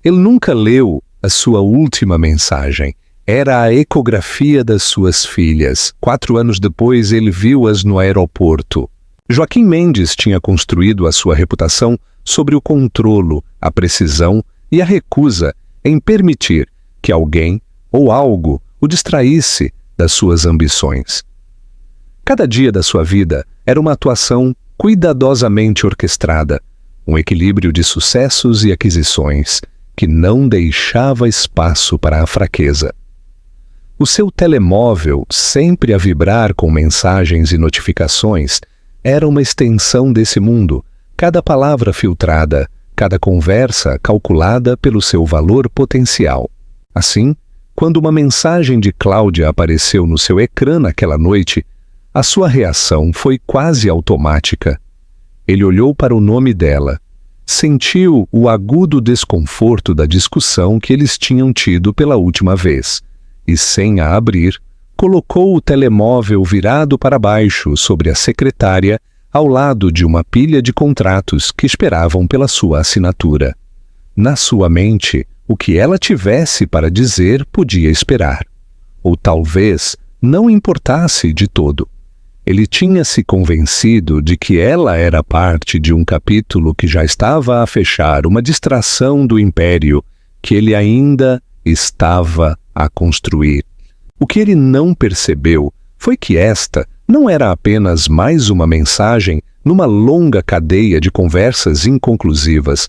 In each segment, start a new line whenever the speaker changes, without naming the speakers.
Ele nunca leu a sua última mensagem. Era a ecografia das suas filhas. 4 anos depois, ele viu-as no aeroporto. Joaquim Mendes tinha construído a sua reputação sobre o controlo, a precisão e a recusa em permitir que alguém ou algo o distraísse das suas ambições. Cada dia da sua vida era uma atuação cuidadosamente orquestrada, um equilíbrio de sucessos e aquisições que não deixava espaço para a fraqueza. O seu telemóvel, sempre a vibrar com mensagens e notificações, era uma extensão desse mundo, cada palavra filtrada, cada conversa calculada pelo seu valor potencial. Assim, quando uma mensagem de Cláudia apareceu no seu ecrã naquela noite, a sua reação foi quase automática. Ele olhou para o nome dela, sentiu o agudo desconforto da discussão que eles tinham tido pela última vez, e, sem a abrir, colocou o telemóvel virado para baixo sobre a secretária, ao lado de uma pilha de contratos que esperavam pela sua assinatura. Na sua mente, o que ela tivesse para dizer podia esperar. Ou talvez não importasse de todo. Ele tinha se convencido de que ela era parte de um capítulo que já estava a fechar, uma distração do império que ele ainda estava a construir. O que ele não percebeu foi que esta não era apenas mais uma mensagem numa longa cadeia de conversas inconclusivas.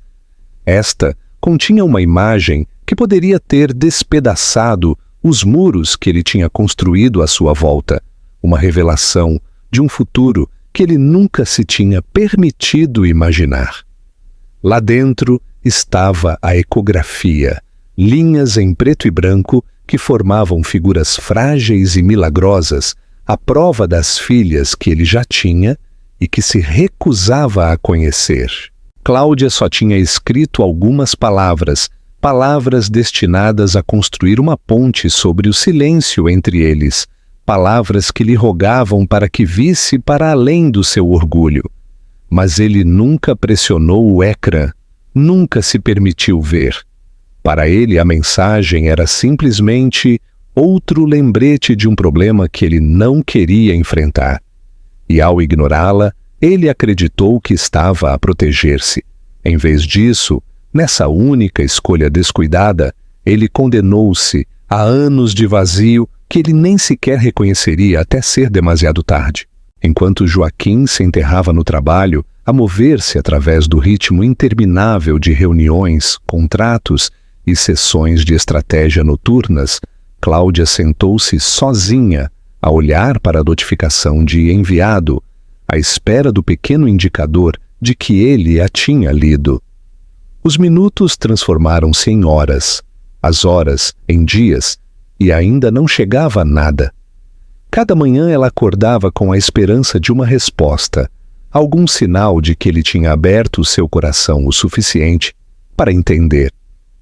Esta continha uma imagem que poderia ter despedaçado os muros que ele tinha construído à sua volta, uma revelação de um futuro que ele nunca se tinha permitido imaginar. Lá dentro estava a ecografia, linhas em preto e branco que formavam figuras frágeis e milagrosas, a prova das filhas que ele já tinha e que se recusava a conhecer. Cláudia só tinha escrito algumas palavras, palavras destinadas a construir uma ponte sobre o silêncio entre eles, palavras que lhe rogavam para que visse para além do seu orgulho. Mas ele nunca pressionou o ecrã, nunca se permitiu ver. Para ele, a mensagem era simplesmente outro lembrete de um problema que ele não queria enfrentar. E ao ignorá-la, ele acreditou que estava a proteger-se. Em vez disso, nessa única escolha descuidada, ele condenou-se a anos de vazio que ele nem sequer reconheceria até ser demasiado tarde. Enquanto Joaquim se enterrava no trabalho, a mover-se através do ritmo interminável de reuniões, contratos e sessões de estratégia noturnas, Cláudia sentou-se sozinha a olhar para a notificação de enviado, à espera do pequeno indicador de que ele a tinha lido. Os minutos transformaram-se em horas, as horas em dias, e ainda não chegava a nada. Cada manhã ela acordava com a esperança de uma resposta, algum sinal de que ele tinha aberto o seu coração o suficiente para entender.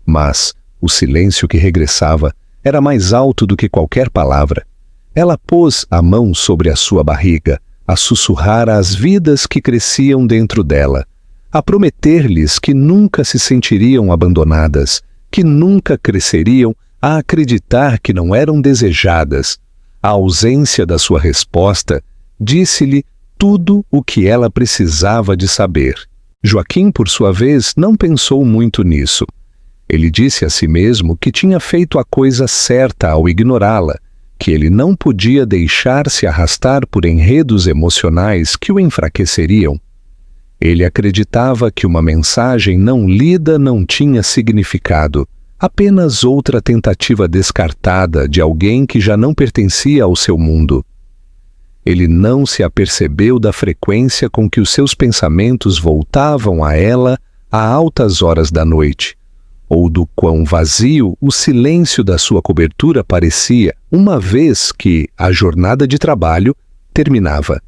Mas o silêncio que regressava era mais alto do que qualquer palavra. Ela pôs a mão sobre a sua barriga, a sussurrar às vidas que cresciam dentro dela, a prometer-lhes que nunca se sentiriam abandonadas, que nunca cresceriam a acreditar que não eram desejadas. A ausência da sua resposta disse-lhe tudo o que ela precisava de saber. Joaquim, por sua vez, não pensou muito nisso. Ele disse a si mesmo que tinha feito a coisa certa ao ignorá-la, que ele não podia deixar-se arrastar por enredos emocionais que o enfraqueceriam. Ele acreditava que uma mensagem não lida não tinha significado, apenas outra tentativa descartada de alguém que já não pertencia ao seu mundo. Ele não se apercebeu da frequência com que os seus pensamentos voltavam a ela a altas horas da noite, ou do quão vazio o silêncio da sua cobertura parecia uma vez que a jornada de trabalho terminava.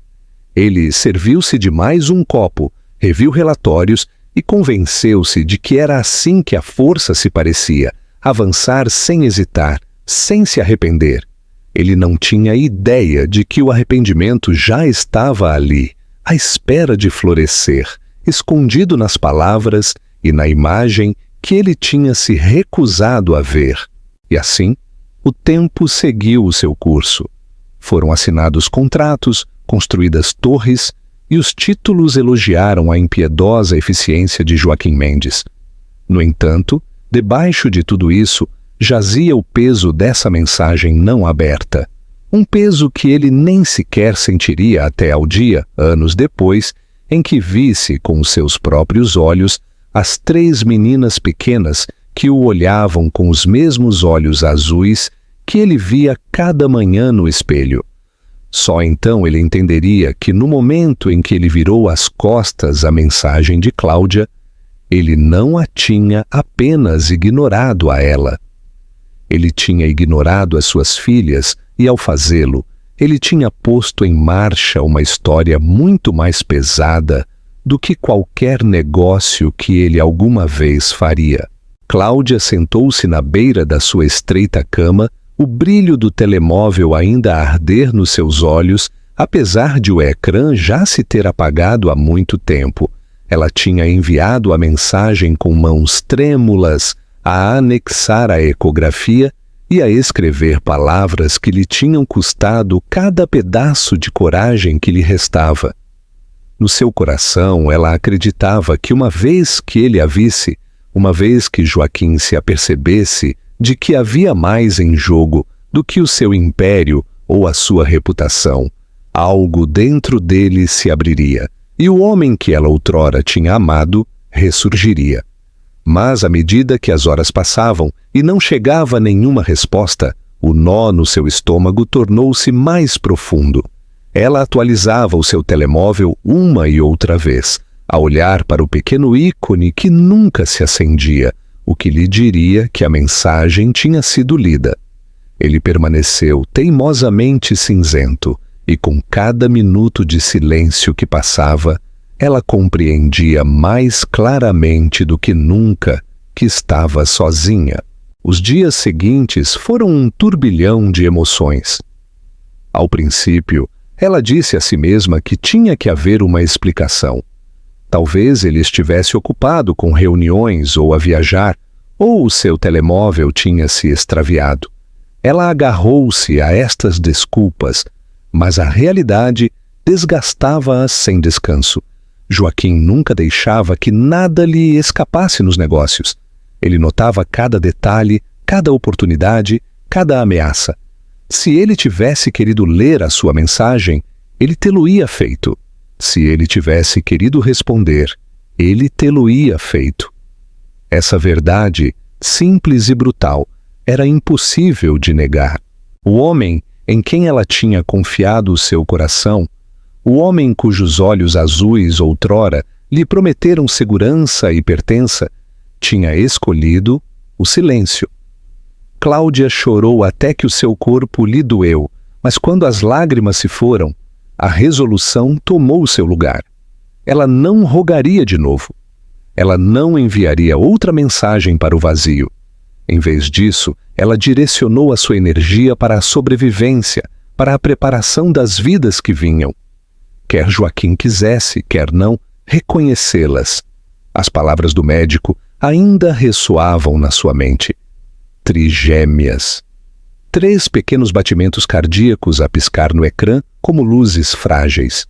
Ele serviu-se de mais um copo, reviu relatórios e convenceu-se de que era assim que a força se parecia, avançar sem hesitar, sem se arrepender. Ele não tinha ideia de que o arrependimento já estava ali, à espera de florescer, escondido nas palavras e na imagem que ele tinha se recusado a ver. E assim, o tempo seguiu o seu curso. Foram assinados contratos, construídas torres, e os títulos elogiaram a impiedosa eficiência de Joaquim Mendes. No entanto, debaixo de tudo isso, jazia o peso dessa mensagem não aberta. Um peso que ele nem sequer sentiria até ao dia, anos depois, em que visse com os seus próprios olhos as 3 meninas pequenas que o olhavam com os mesmos olhos azuis que ele via cada manhã no espelho. Só então ele entenderia que no momento em que ele virou as costas à mensagem de Cláudia, ele não a tinha apenas ignorado a ela. Ele tinha ignorado as suas filhas e, ao fazê-lo, ele tinha posto em marcha uma história muito mais pesada do que qualquer negócio que ele alguma vez faria. Cláudia sentou-se na beira da sua estreita cama, o brilho do telemóvel ainda a arder nos seus olhos, apesar de o ecrã já se ter apagado há muito tempo. Ela tinha enviado a mensagem com mãos trêmulas a anexar a ecografia e a escrever palavras que lhe tinham custado cada pedaço de coragem que lhe restava. No seu coração, ela acreditava que uma vez que ele a visse, uma vez que Joaquim se apercebesse de que havia mais em jogo do que o seu império ou a sua reputação, algo dentro dele se abriria, e o homem que ela outrora tinha amado ressurgiria. Mas à medida que as horas passavam e não chegava nenhuma resposta, o nó no seu estômago tornou-se mais profundo. Ela atualizava o seu telemóvel uma e outra vez, a olhar para o pequeno ícone que nunca se acendia, o que lhe diria que a mensagem tinha sido lida. Ele permaneceu teimosamente cinzento, e com cada minuto de silêncio que passava, ela compreendia mais claramente do que nunca que estava sozinha. Os dias seguintes foram um turbilhão de emoções. Ao princípio, ela disse a si mesma que tinha que haver uma explicação. Talvez ele estivesse ocupado com reuniões ou a viajar, ou o seu telemóvel tinha se extraviado. Ela agarrou-se a estas desculpas, mas a realidade desgastava-a sem descanso. Joaquim nunca deixava que nada lhe escapasse nos negócios. Ele notava cada detalhe, cada oportunidade, cada ameaça. Se ele tivesse querido ler a sua mensagem, ele tê-lo-ia feito. Se ele tivesse querido responder, ele tê-lo-ia feito. Essa verdade, simples e brutal, era impossível de negar. O homem em quem ela tinha confiado o seu coração, o homem cujos olhos azuis outrora lhe prometeram segurança e pertença, tinha escolhido o silêncio. Cláudia chorou até que o seu corpo lhe doeu, mas quando as lágrimas se foram, a resolução tomou o seu lugar. Ela não rogaria de novo. Ela não enviaria outra mensagem para o vazio. Em vez disso, ela direcionou a sua energia para a sobrevivência, para a preparação das vidas que vinham. Quer Joaquim quisesse, quer não, reconhecê-las. As palavras do médico ainda ressoavam na sua mente. Trigêmeas. 3 pequenos batimentos cardíacos a piscar no ecrã como luzes frágeis.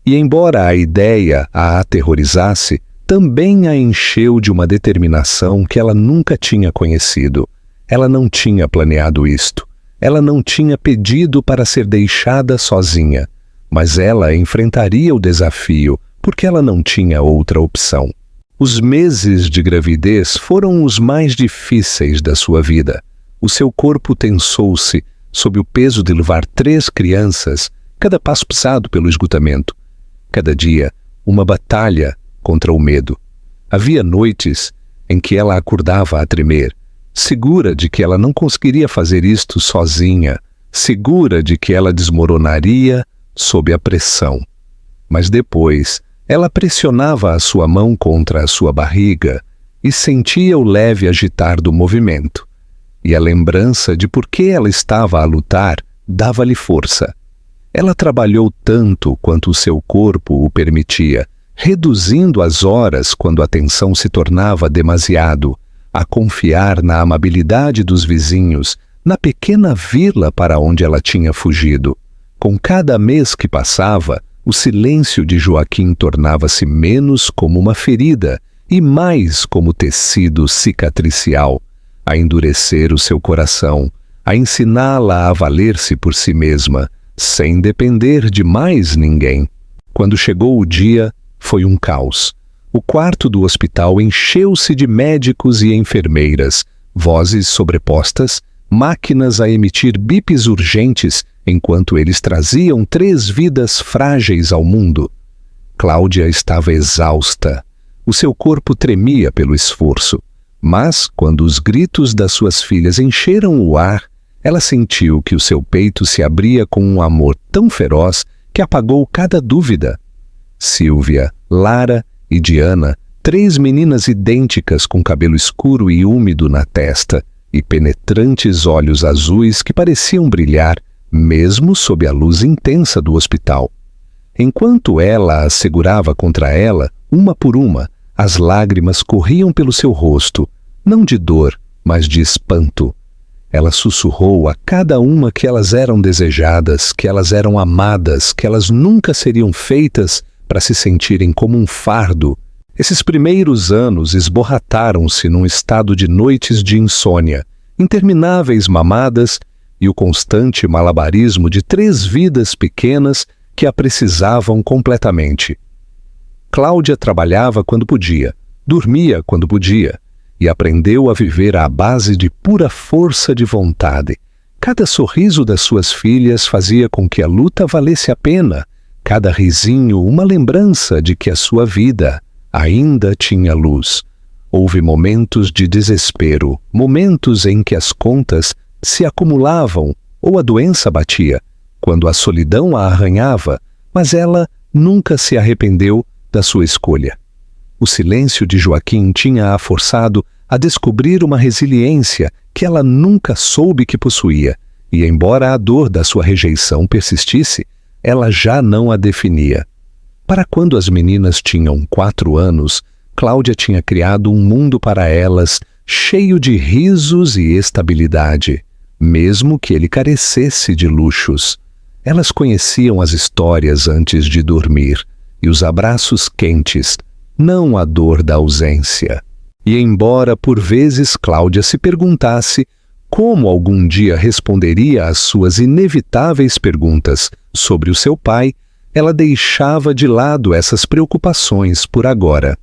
E embora a ideia a aterrorizasse, também a encheu de uma determinação que ela nunca tinha conhecido. Ela não tinha planeado isto. Ela não tinha pedido para ser deixada sozinha. Mas ela enfrentaria o desafio, porque ela não tinha outra opção. Os meses de gravidez foram os mais difíceis da sua vida. O seu corpo tensou-se sob o peso de levar 3 crianças, cada passo pisado pelo esgotamento. Cada dia, uma batalha contra o medo. Havia noites em que ela acordava a tremer, segura de que ela não conseguiria fazer isto sozinha, segura de que ela desmoronaria sob a pressão. Mas depois, ela pressionava a sua mão contra a sua barriga e sentia o leve agitar do movimento. E a lembrança de por que ela estava a lutar dava-lhe força. Ela trabalhou tanto quanto o seu corpo o permitia, reduzindo as horas quando a tensão se tornava demasiado, a confiar na amabilidade dos vizinhos, na pequena vila para onde ela tinha fugido. Com cada mês que passava, o silêncio de Joaquim tornava-se menos como uma ferida e mais como tecido cicatricial, a endurecer o seu coração, a ensiná-la a valer-se por si mesma, sem depender de mais ninguém. Quando chegou o dia, foi um caos. O quarto do hospital encheu-se de médicos e enfermeiras, vozes sobrepostas, máquinas a emitir bips urgentes enquanto eles traziam 3 vidas frágeis ao mundo. Cláudia estava exausta. O seu corpo tremia pelo esforço. Mas, quando os gritos das suas filhas encheram o ar, ela sentiu que o seu peito se abria com um amor tão feroz que apagou cada dúvida. Sílvia, Lara e Diana, 3 meninas idênticas com cabelo escuro e úmido na testa e penetrantes olhos azuis que pareciam brilhar, mesmo sob a luz intensa do hospital. Enquanto ela as segurava contra ela, uma por uma, as lágrimas corriam pelo seu rosto, não de dor, mas de espanto. Ela sussurrou a cada uma que elas eram desejadas, que elas eram amadas, que elas nunca seriam feitas para se sentirem como um fardo. Esses primeiros anos esborrataram-se num estado de noites de insônia, intermináveis mamadas e o constante malabarismo de 3 vidas pequenas que a precisavam completamente. Cláudia trabalhava quando podia, dormia quando podia, e aprendeu a viver à base de pura força de vontade. Cada sorriso das suas filhas fazia com que a luta valesse a pena, cada risinho uma lembrança de que a sua vida ainda tinha luz. Houve momentos de desespero, momentos em que as contas se acumulavam ou a doença batia, quando a solidão a arranhava, mas ela nunca se arrependeu da sua escolha. O silêncio de Joaquim tinha-a forçado a descobrir uma resiliência que ela nunca soube que possuía, e embora a dor da sua rejeição persistisse, ela já não a definia. Para quando as meninas tinham 4 anos, Cláudia tinha criado um mundo para elas cheio de risos e estabilidade, mesmo que ele carecesse de luxos. Elas conheciam as histórias antes de dormir, e os abraços quentes, não a dor da ausência. E embora por vezes Cláudia se perguntasse como algum dia responderia às suas inevitáveis perguntas sobre o seu pai, ela deixava de lado essas preocupações por agora.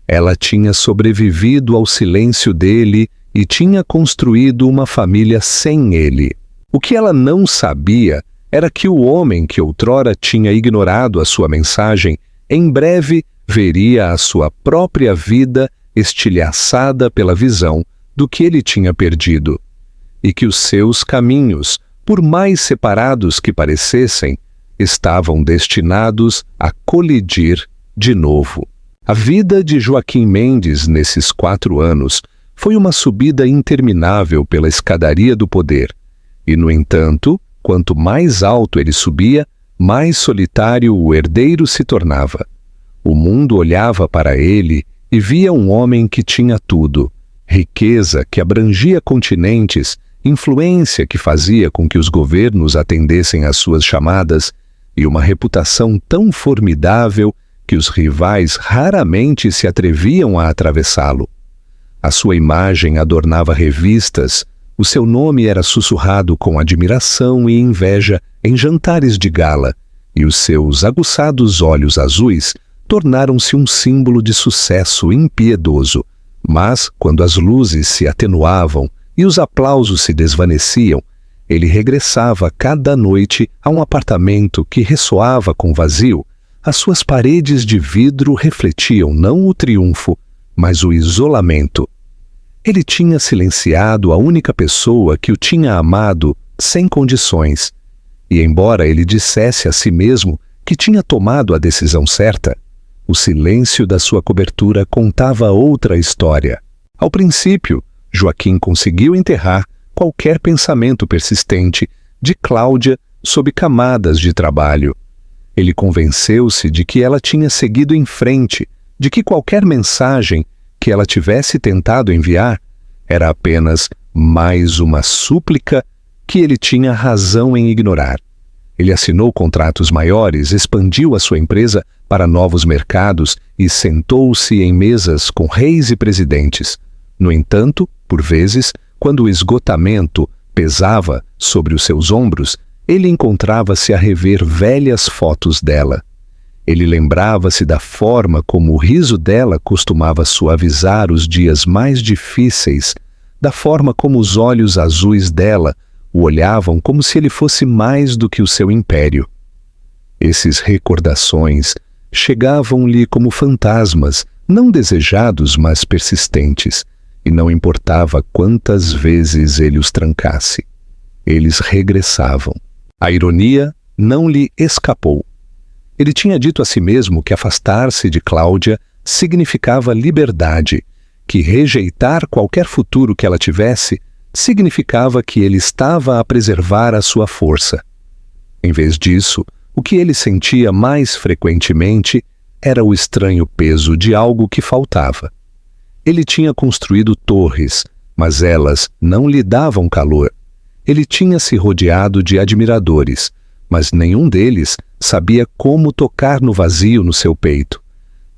Ela tinha sobrevivido ao silêncio dele e tinha construído uma família sem ele. O que ela não sabia era que o homem que outrora tinha ignorado a sua mensagem, em breve veria a sua própria vida estilhaçada pela visão do que ele tinha perdido, e que os seus caminhos, por mais separados que parecessem, estavam destinados a colidir de novo. A vida de Joaquim Mendes nesses 4 anos foi uma subida interminável pela escadaria do poder, e, no entanto, quanto mais alto ele subia, mais solitário o herdeiro se tornava. O mundo olhava para ele e via um homem que tinha tudo: riqueza que abrangia continentes, influência que fazia com que os governos atendessem às suas chamadas e uma reputação tão formidável que os rivais raramente se atreviam a atravessá-lo. A sua imagem adornava revistas, o seu nome era sussurrado com admiração e inveja em jantares de gala, e os seus aguçados olhos azuis tornaram-se um símbolo de sucesso impiedoso. Mas, quando as luzes se atenuavam e os aplausos se desvaneciam, ele regressava cada noite a um apartamento que ressoava com vazio. As suas paredes de vidro refletiam não o triunfo, mas o isolamento. Ele tinha silenciado a única pessoa que o tinha amado sem condições, e embora ele dissesse a si mesmo que tinha tomado a decisão certa, o silêncio da sua cobertura contava outra história. Ao princípio, Joaquim conseguiu enterrar qualquer pensamento persistente de Cláudia sob camadas de trabalho. Ele convenceu-se de que ela tinha seguido em frente, de que qualquer mensagem que ela tivesse tentado enviar era apenas mais uma súplica que ele tinha razão em ignorar. Ele assinou contratos maiores, expandiu a sua empresa para novos mercados e sentou-se em mesas com reis e presidentes. No entanto, por vezes, quando o esgotamento pesava sobre os seus ombros, ele encontrava-se a rever velhas fotos dela. Ele lembrava-se da forma como o riso dela costumava suavizar os dias mais difíceis, da forma como os olhos azuis dela o olhavam como se ele fosse mais do que o seu império. Esses recordações chegavam-lhe como fantasmas, não desejados, mas persistentes, e não importava quantas vezes ele os trancasse. Eles regressavam. A ironia não lhe escapou. Ele tinha dito a si mesmo que afastar-se de Cláudia significava liberdade, que rejeitar qualquer futuro que ela tivesse significava que ele estava a preservar a sua força. Em vez disso, o que ele sentia mais frequentemente era o estranho peso de algo que faltava. Ele tinha construído torres, mas elas não lhe davam calor. Ele tinha se rodeado de admiradores, mas nenhum deles sabia como tocar no vazio no seu peito.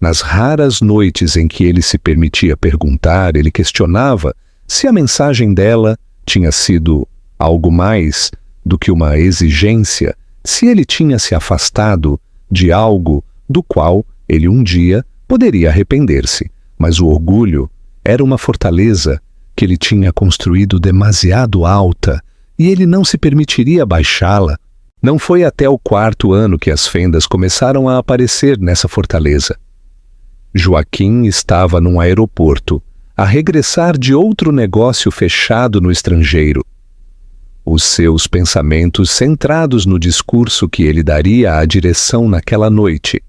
Nas raras noites em que ele se permitia perguntar, ele questionava se a mensagem dela tinha sido algo mais do que uma exigência, se ele tinha se afastado de algo do qual ele um dia poderia arrepender-se. Mas o orgulho era uma fortaleza que ele tinha construído demasiado alta e ele não se permitiria baixá-la. Não foi até o 4º ano que as fendas começaram a aparecer nessa fortaleza. Joaquim estava num aeroporto, a regressar de outro negócio fechado no estrangeiro. Os seus pensamentos centrados no discurso que ele daria à direção naquela noite.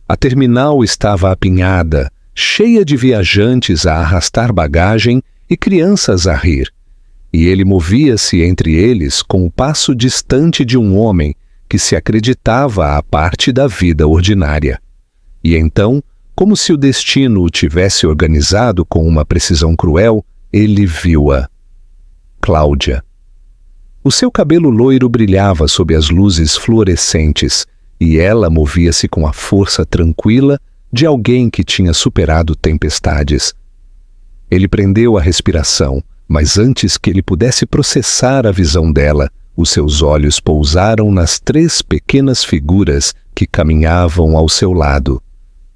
A terminal estava apinhada, cheia de viajantes a arrastar bagagem e crianças a rir, e ele movia-se entre eles com o passo distante de um homem que se acreditava à parte da vida ordinária. E então, como se o destino o tivesse organizado com uma precisão cruel, ele viu-a. Cláudia. O seu cabelo loiro brilhava sob as luzes fluorescentes, e ela movia-se com a força tranquila de alguém que tinha superado tempestades. Ele prendeu a respiração, mas antes que ele pudesse processar a visão dela, os seus olhos pousaram nas 3 pequenas figuras que caminhavam ao seu lado.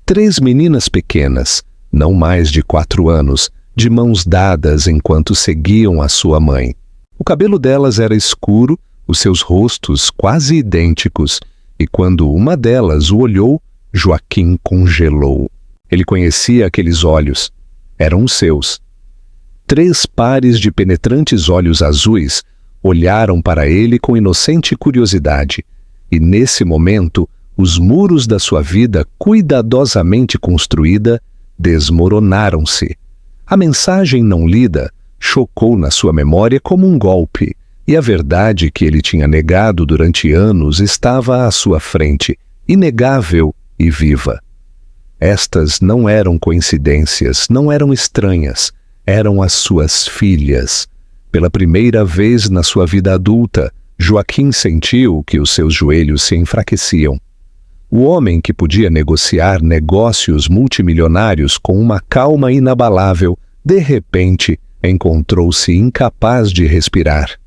3 meninas pequenas, não mais de 4 anos, de mãos dadas enquanto seguiam a sua mãe. O cabelo delas era escuro, os seus rostos quase idênticos, e quando uma delas o olhou, Joaquim congelou. Ele conhecia aqueles olhos. Eram os seus. 3 pares de penetrantes olhos azuis olharam para ele com inocente curiosidade, e nesse momento, os muros da sua vida cuidadosamente construída desmoronaram-se. A mensagem não lida chocou na sua memória como um golpe, e a verdade que ele tinha negado durante anos estava à sua frente, inegável e viva. Estas não eram coincidências, não eram estranhas, eram as suas filhas. Pela primeira vez na sua vida adulta, Joaquim sentiu que os seus joelhos se enfraqueciam. O homem que podia negociar negócios multimilionários com uma calma inabalável, de repente, encontrou-se incapaz de respirar.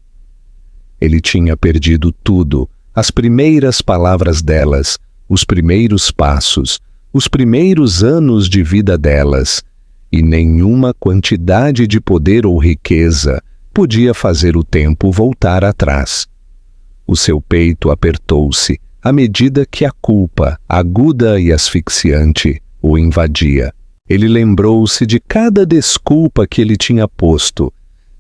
Ele tinha perdido tudo, as primeiras palavras delas, os primeiros passos, os primeiros anos de vida delas, e nenhuma quantidade de poder ou riqueza podia fazer o tempo voltar atrás. O seu peito apertou-se à medida que a culpa, aguda e asfixiante, o invadia. Ele lembrou-se de cada desculpa que ele tinha posto,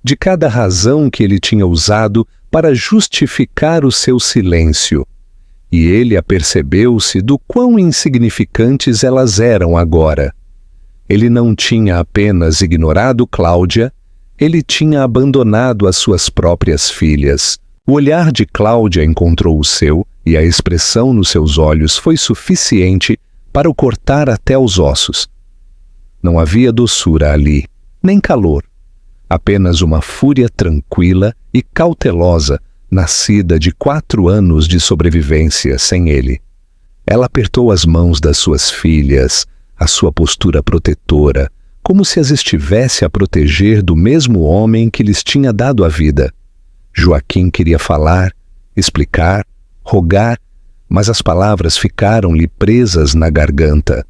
de cada razão que ele tinha usado para justificar o seu silêncio. E ele apercebeu-se do quão insignificantes elas eram agora. Ele não tinha apenas ignorado Cláudia, ele tinha abandonado as suas próprias filhas. O olhar de Cláudia encontrou o seu, e a expressão nos seus olhos foi suficiente para o cortar até os ossos. Não havia doçura ali, nem calor. Apenas uma fúria tranquila e cautelosa, nascida de 4 anos de sobrevivência sem ele. Ela apertou as mãos das suas filhas, a sua postura protetora, como se as estivesse a proteger do mesmo homem que lhes tinha dado a vida. Joaquim queria falar, explicar, rogar, mas as palavras ficaram-lhe presas na garganta.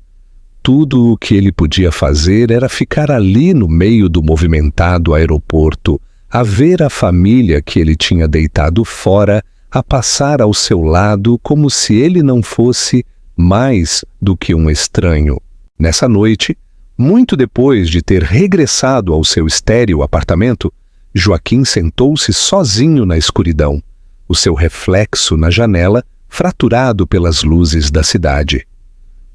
Tudo o que ele podia fazer era ficar ali no meio do movimentado aeroporto, a ver a família que ele tinha deitado fora a passar ao seu lado como se ele não fosse mais do que um estranho. Nessa noite, muito depois de ter regressado ao seu estéril apartamento, Joaquim sentou-se sozinho na escuridão, o seu reflexo na janela fraturado pelas luzes da cidade.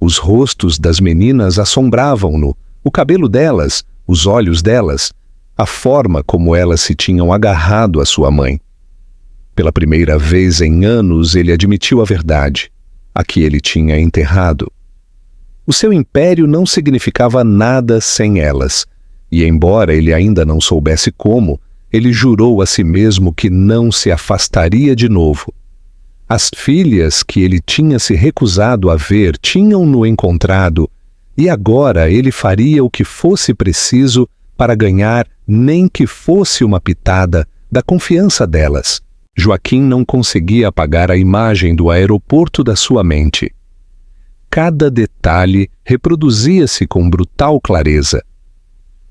Os rostos das meninas assombravam-no, o cabelo delas, os olhos delas, a forma como elas se tinham agarrado à sua mãe. Pela primeira vez em anos ele admitiu a verdade, a que ele tinha enterrado. O seu império não significava nada sem elas, e embora ele ainda não soubesse como, ele jurou a si mesmo que não se afastaria de novo. As filhas que ele tinha se recusado a ver tinham-no encontrado, e agora ele faria o que fosse preciso para ganhar nem que fosse uma pitada da confiança delas. Joaquim não conseguia apagar a imagem do aeroporto da sua mente. Cada detalhe reproduzia-se com brutal clareza.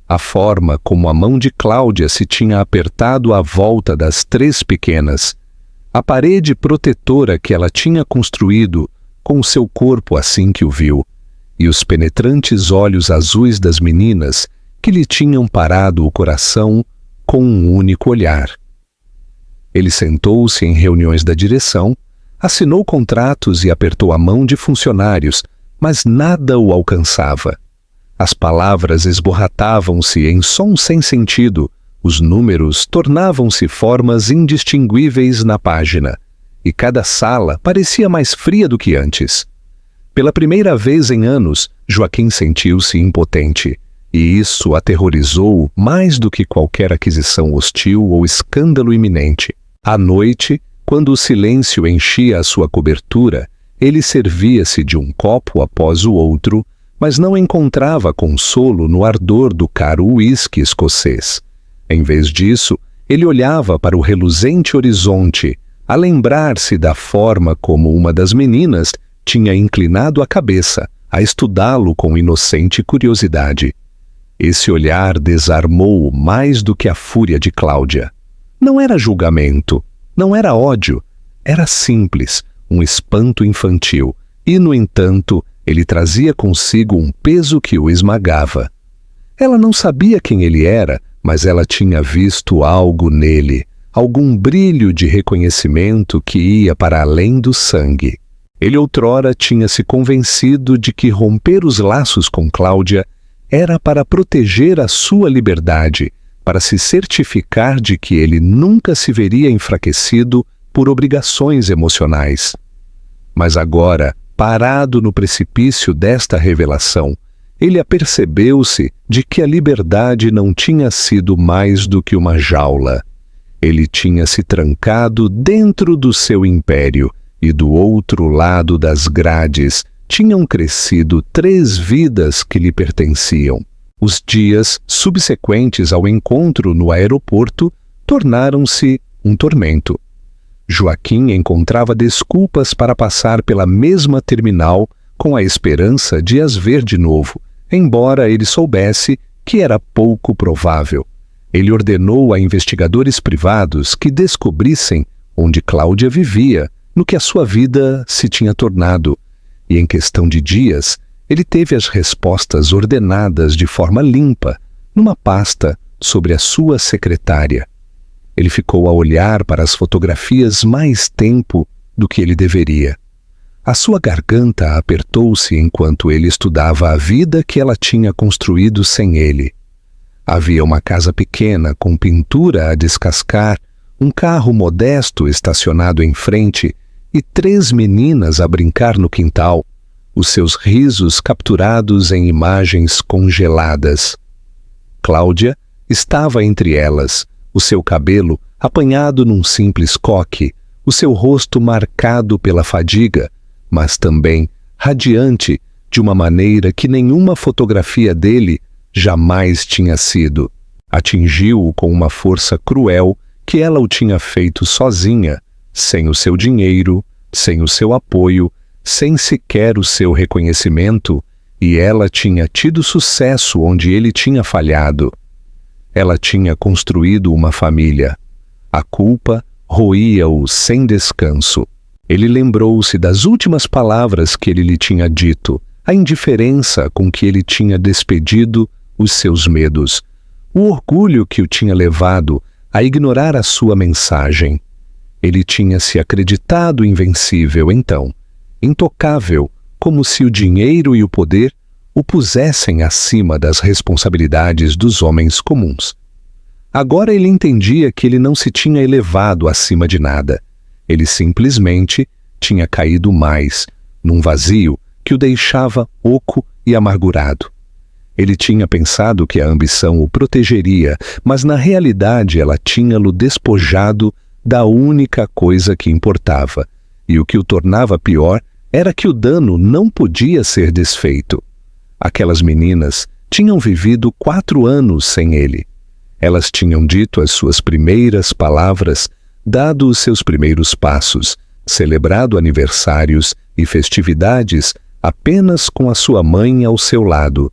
A forma como a mão de Cláudia se tinha apertado à volta das 3 pequenas, a parede protetora que ela tinha construído com o seu corpo assim que o viu, e os penetrantes olhos azuis das meninas que lhe tinham parado o coração com um único olhar. Ele sentou-se em reuniões da direção, assinou contratos e apertou a mão de funcionários, mas nada o alcançava. As palavras esborratavam-se em som sem sentido, os números tornavam-se formas indistinguíveis na página, e cada sala parecia mais fria do que antes. Pela primeira vez em anos, Joaquim sentiu-se impotente, e isso aterrorizou-o mais do que qualquer aquisição hostil ou escândalo iminente. À noite, quando o silêncio enchia a sua cobertura, ele servia-se de um copo após o outro, mas não encontrava consolo no ardor do caro uísque escocês. Em vez disso, ele olhava para o reluzente horizonte, a lembrar-se da forma como uma das meninas tinha inclinado a cabeça, a estudá-lo com inocente curiosidade. Esse olhar desarmou-o mais do que a fúria de Cláudia. Não era julgamento, não era ódio, era simples, um espanto infantil, e, no entanto, ele trazia consigo um peso que o esmagava. Ela não sabia quem ele era, mas ela tinha visto algo nele, algum brilho de reconhecimento que ia para além do sangue. Ele outrora tinha se convencido de que romper os laços com Cláudia era para proteger a sua liberdade, para se certificar de que ele nunca se veria enfraquecido por obrigações emocionais. Mas agora, parado no precipício desta revelação, ele apercebeu-se de que a liberdade não tinha sido mais do que uma jaula. Ele tinha se trancado dentro do seu império, e do outro lado das grades tinham crescido 3 vidas que lhe pertenciam. Os dias subsequentes ao encontro no aeroporto tornaram-se um tormento. Joaquim encontrava desculpas para passar pela mesma terminal com a esperança de as ver de novo, embora ele soubesse que era pouco provável. Ele ordenou a investigadores privados que descobrissem onde Cláudia vivia, no que a sua vida se tinha tornado, e em questão de dias, ele teve as respostas ordenadas de forma limpa, numa pasta sobre a sua secretária. Ele ficou a olhar para as fotografias mais tempo do que ele deveria. A sua garganta apertou-se enquanto ele estudava a vida que ela tinha construído sem ele. Havia uma casa pequena com pintura a descascar, um carro modesto estacionado em frente e 3 meninas a brincar no quintal. os seus risos capturados em imagens congeladas. Cláudia estava entre elas, o seu cabelo apanhado num simples coque, o seu rosto marcado pela fadiga, mas também radiante de uma maneira que nenhuma fotografia dele jamais tinha sido. Atingiu-o com uma força cruel que ela o tinha feito sozinha, sem o seu dinheiro, sem o seu apoio, sem sequer o seu reconhecimento, e ela tinha tido sucesso onde ele tinha falhado. Ela tinha construído uma família. A culpa roía-o sem descanso. Ele lembrou-se das últimas palavras que ele lhe tinha dito, a indiferença com que ele tinha despedido os seus medos, o orgulho que o tinha levado a ignorar a sua mensagem. Ele tinha se acreditado invencível então, intocável, como se o dinheiro e o poder o pusessem acima das responsabilidades dos homens comuns. Agora ele entendia que ele não se tinha elevado acima de nada. Ele simplesmente tinha caído mais, num vazio que o deixava oco e amargurado. Ele tinha pensado que a ambição o protegeria, mas na realidade ela tinha-lo despojado da única coisa que importava, e o que o tornava pior era que o dano não podia ser desfeito. Aquelas meninas tinham vivido 4 anos sem ele. Elas tinham dito as suas primeiras palavras, dado os seus primeiros passos, celebrado aniversários e festividades apenas com a sua mãe ao seu lado.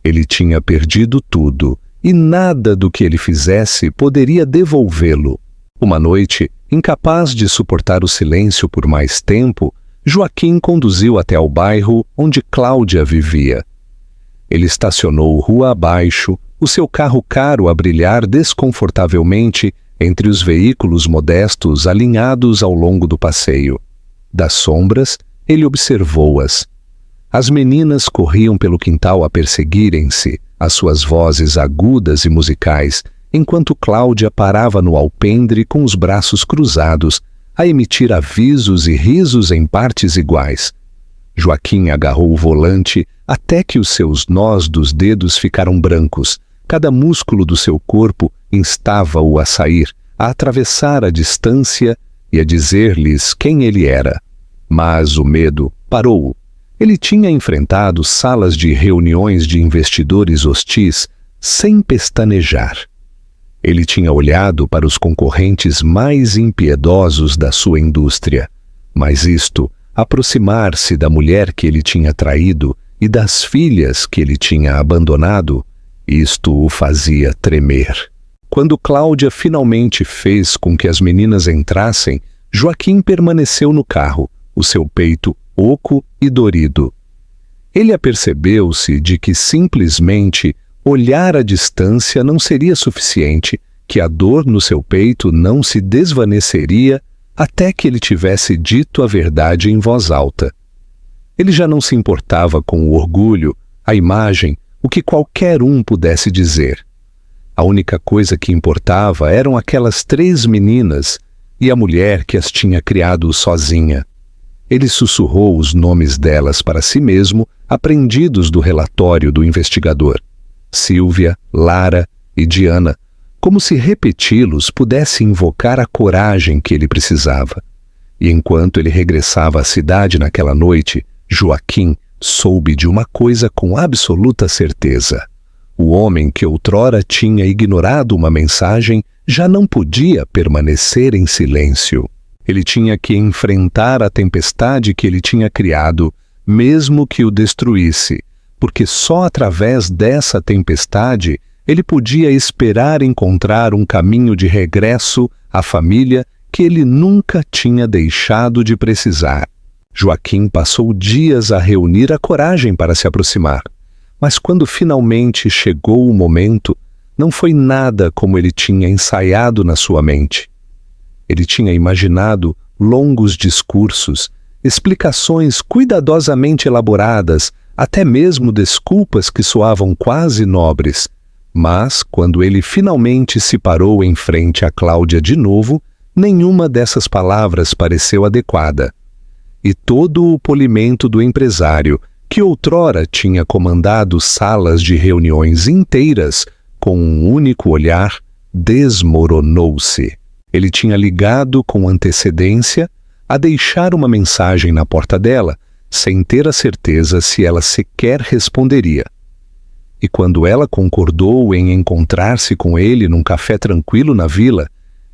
Ele tinha perdido tudo, e nada do que ele fizesse poderia devolvê-lo. Uma noite, incapaz de suportar o silêncio por mais tempo, Joaquim conduziu até ao bairro onde Cláudia vivia. Ele estacionou rua abaixo, o seu carro caro a brilhar desconfortavelmente entre os veículos modestos alinhados ao longo do passeio. Das sombras, ele observou-as. As meninas corriam pelo quintal a perseguirem-se, as suas vozes agudas e musicais, enquanto Cláudia parava no alpendre com os braços cruzados, a emitir avisos e risos em partes iguais. Joaquim agarrou o volante até que os seus nós dos dedos ficaram brancos. Cada músculo do seu corpo instava-o a sair, a atravessar a distância e a dizer-lhes quem ele era. Mas o medo parou-o. Ele tinha enfrentado salas de reuniões de investidores hostis sem pestanejar. Ele tinha olhado para os concorrentes mais impiedosos da sua indústria, mas isto, aproximar-se da mulher que ele tinha traído e das filhas que ele tinha abandonado, isto o fazia tremer. Quando Cláudia finalmente fez com que as meninas entrassem, Joaquim permaneceu no carro, o seu peito oco e dorido. Ele apercebeu-se de que simplesmente olhar à distância não seria suficiente, que a dor no seu peito não se desvaneceria até que ele tivesse dito a verdade em voz alta. Ele já não se importava com o orgulho, a imagem, o que qualquer um pudesse dizer. A única coisa que importava eram aquelas 3 meninas e a mulher que as tinha criado sozinha. Ele sussurrou os nomes delas para si mesmo, aprendidos do relatório do investigador. Sílvia, Lara e Diana, como se repeti-los pudesse invocar a coragem que ele precisava. E enquanto ele regressava à cidade naquela noite, Joaquim soube de uma coisa com absoluta certeza. O homem que outrora tinha ignorado uma mensagem já não podia permanecer em silêncio. Ele tinha que enfrentar a tempestade que ele tinha criado, mesmo que o destruísse, porque só através dessa tempestade ele podia esperar encontrar um caminho de regresso à família que ele nunca tinha deixado de precisar. Joaquim passou dias a reunir a coragem para se aproximar, mas quando finalmente chegou o momento, não foi nada como ele tinha ensaiado na sua mente. Ele tinha imaginado longos discursos, explicações cuidadosamente elaboradas, até mesmo desculpas que soavam quase nobres. Mas, quando ele finalmente se parou em frente a Cláudia de novo, nenhuma dessas palavras pareceu adequada. e todo o polimento do empresário, que outrora tinha comandado salas de reuniões inteiras com um único olhar, desmoronou-se. Ele tinha ligado com antecedência a deixar uma mensagem na porta dela, sem ter a certeza se ela sequer responderia. E quando ela concordou em encontrar-se com ele num café tranquilo na vila,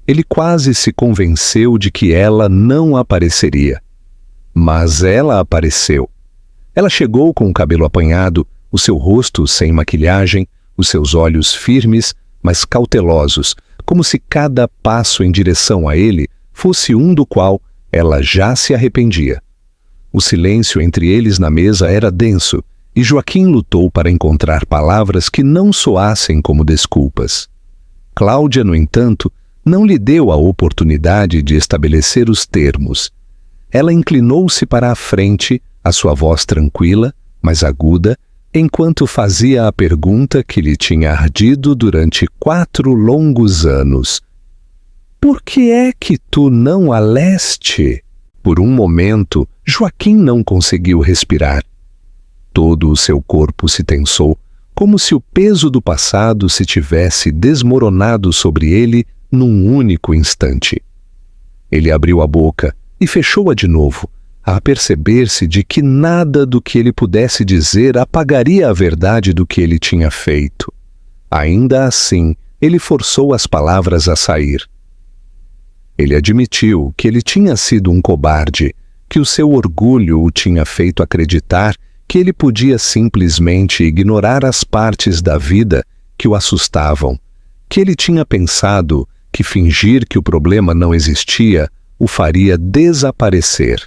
ele quase se convenceu de que ela não apareceria. Mas ela apareceu. Ela chegou com o cabelo apanhado, o seu rosto sem maquilhagem, os seus olhos firmes, mas cautelosos, como se cada passo em direção a ele fosse um do qual ela já se arrependia. O silêncio entre eles na mesa era denso, e Joaquim lutou para encontrar palavras que não soassem como desculpas. Cláudia, no entanto, não lhe deu a oportunidade de estabelecer os termos. Ela inclinou-se para a frente, a sua voz tranquila, mas aguda, enquanto fazia a pergunta que lhe tinha ardido durante 4 longos anos. «Por que é que tu não a leste?» Por um momento, Joaquim não conseguiu respirar. Todo o seu corpo se tensou, como se o peso do passado se tivesse desmoronado sobre ele num único instante. Ele abriu a boca e fechou-a de novo, a perceber-se de que nada do que ele pudesse dizer apagaria a verdade do que ele tinha feito. Ainda assim, ele forçou as palavras a sair. Ele admitiu que ele tinha sido um cobarde, que o seu orgulho o tinha feito acreditar que ele podia simplesmente ignorar as partes da vida que o assustavam, que ele tinha pensado que fingir que o problema não existia o faria desaparecer.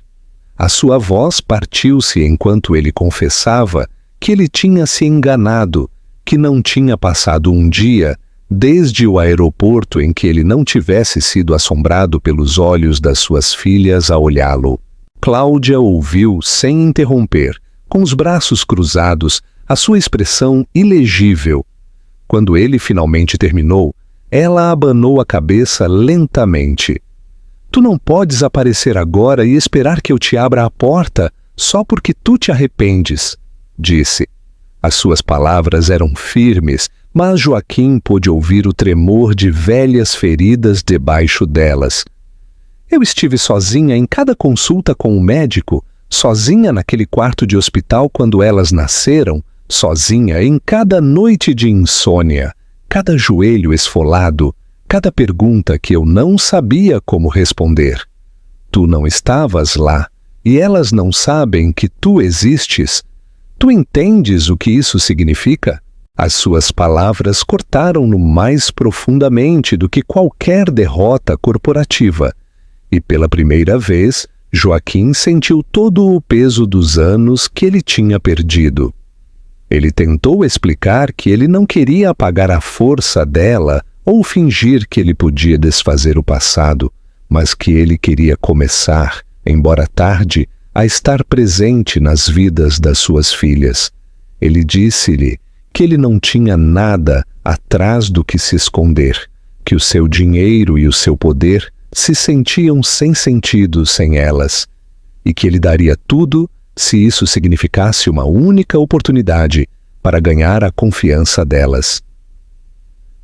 A sua voz partiu-se enquanto ele confessava que ele tinha se enganado, que não tinha passado um dia, desde o aeroporto em que ele não tivesse sido assombrado pelos olhos das suas filhas a olhá-lo. Cláudia ouviu sem interromper, com os braços cruzados, a sua expressão ilegível. Quando ele finalmente terminou, ela abanou a cabeça lentamente. «Tu não podes aparecer agora e esperar que eu te abra a porta só porque tu te arrependes», disse. As suas palavras eram firmes, mas Joaquim pôde ouvir o tremor de velhas feridas debaixo delas. «Eu estive sozinha em cada consulta com o médico, sozinha naquele quarto de hospital quando elas nasceram, sozinha em cada noite de insônia, cada joelho esfolado, cada pergunta que eu não sabia como responder. Tu não estavas lá, e elas não sabem que tu existes. Tu entendes o que isso significa?» As suas palavras cortaram-no mais profundamente do que qualquer derrota corporativa, e pela primeira vez, Joaquim sentiu todo o peso dos anos que ele tinha perdido. Ele tentou explicar que ele não queria apagar a força dela ou fingir que ele podia desfazer o passado, mas que ele queria começar, embora tarde, a estar presente nas vidas das suas filhas. Ele disse-lhe que ele não tinha nada atrás do que se esconder, que o seu dinheiro e o seu poder se sentiam sem sentido sem elas, e que ele daria tudo se isso significasse uma única oportunidade para ganhar a confiança delas.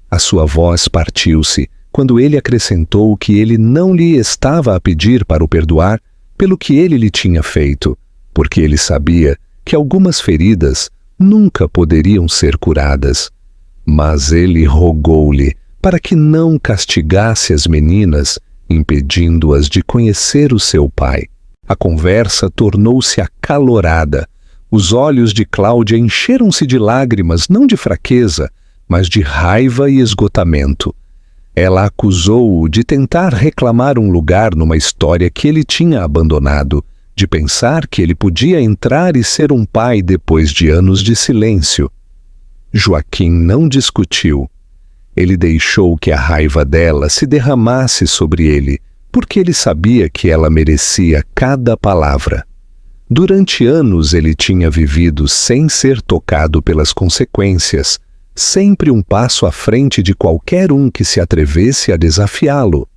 A sua voz partiu-se quando ele acrescentou que ele não lhe estava a pedir para o perdoar pelo que ele lhe tinha feito, porque ele sabia que algumas feridas nunca poderiam ser curadas. Mas ele rogou-lhe para que não castigasse as meninas, impedindo-as de conhecer o seu pai. A conversa tornou-se acalorada. Os olhos de Cláudia encheram-se de lágrimas, não de fraqueza, mas de raiva e esgotamento. Ela acusou-o de tentar reclamar um lugar numa história que ele tinha abandonado, de pensar que ele podia entrar e ser um pai depois de anos de silêncio. Joaquim não discutiu. Ele deixou que a raiva dela se derramasse sobre ele, porque ele sabia que ela merecia cada palavra. Durante anos ele tinha vivido sem ser tocado pelas consequências, sempre um passo à frente de qualquer um que se atrevesse a desafiá-lo.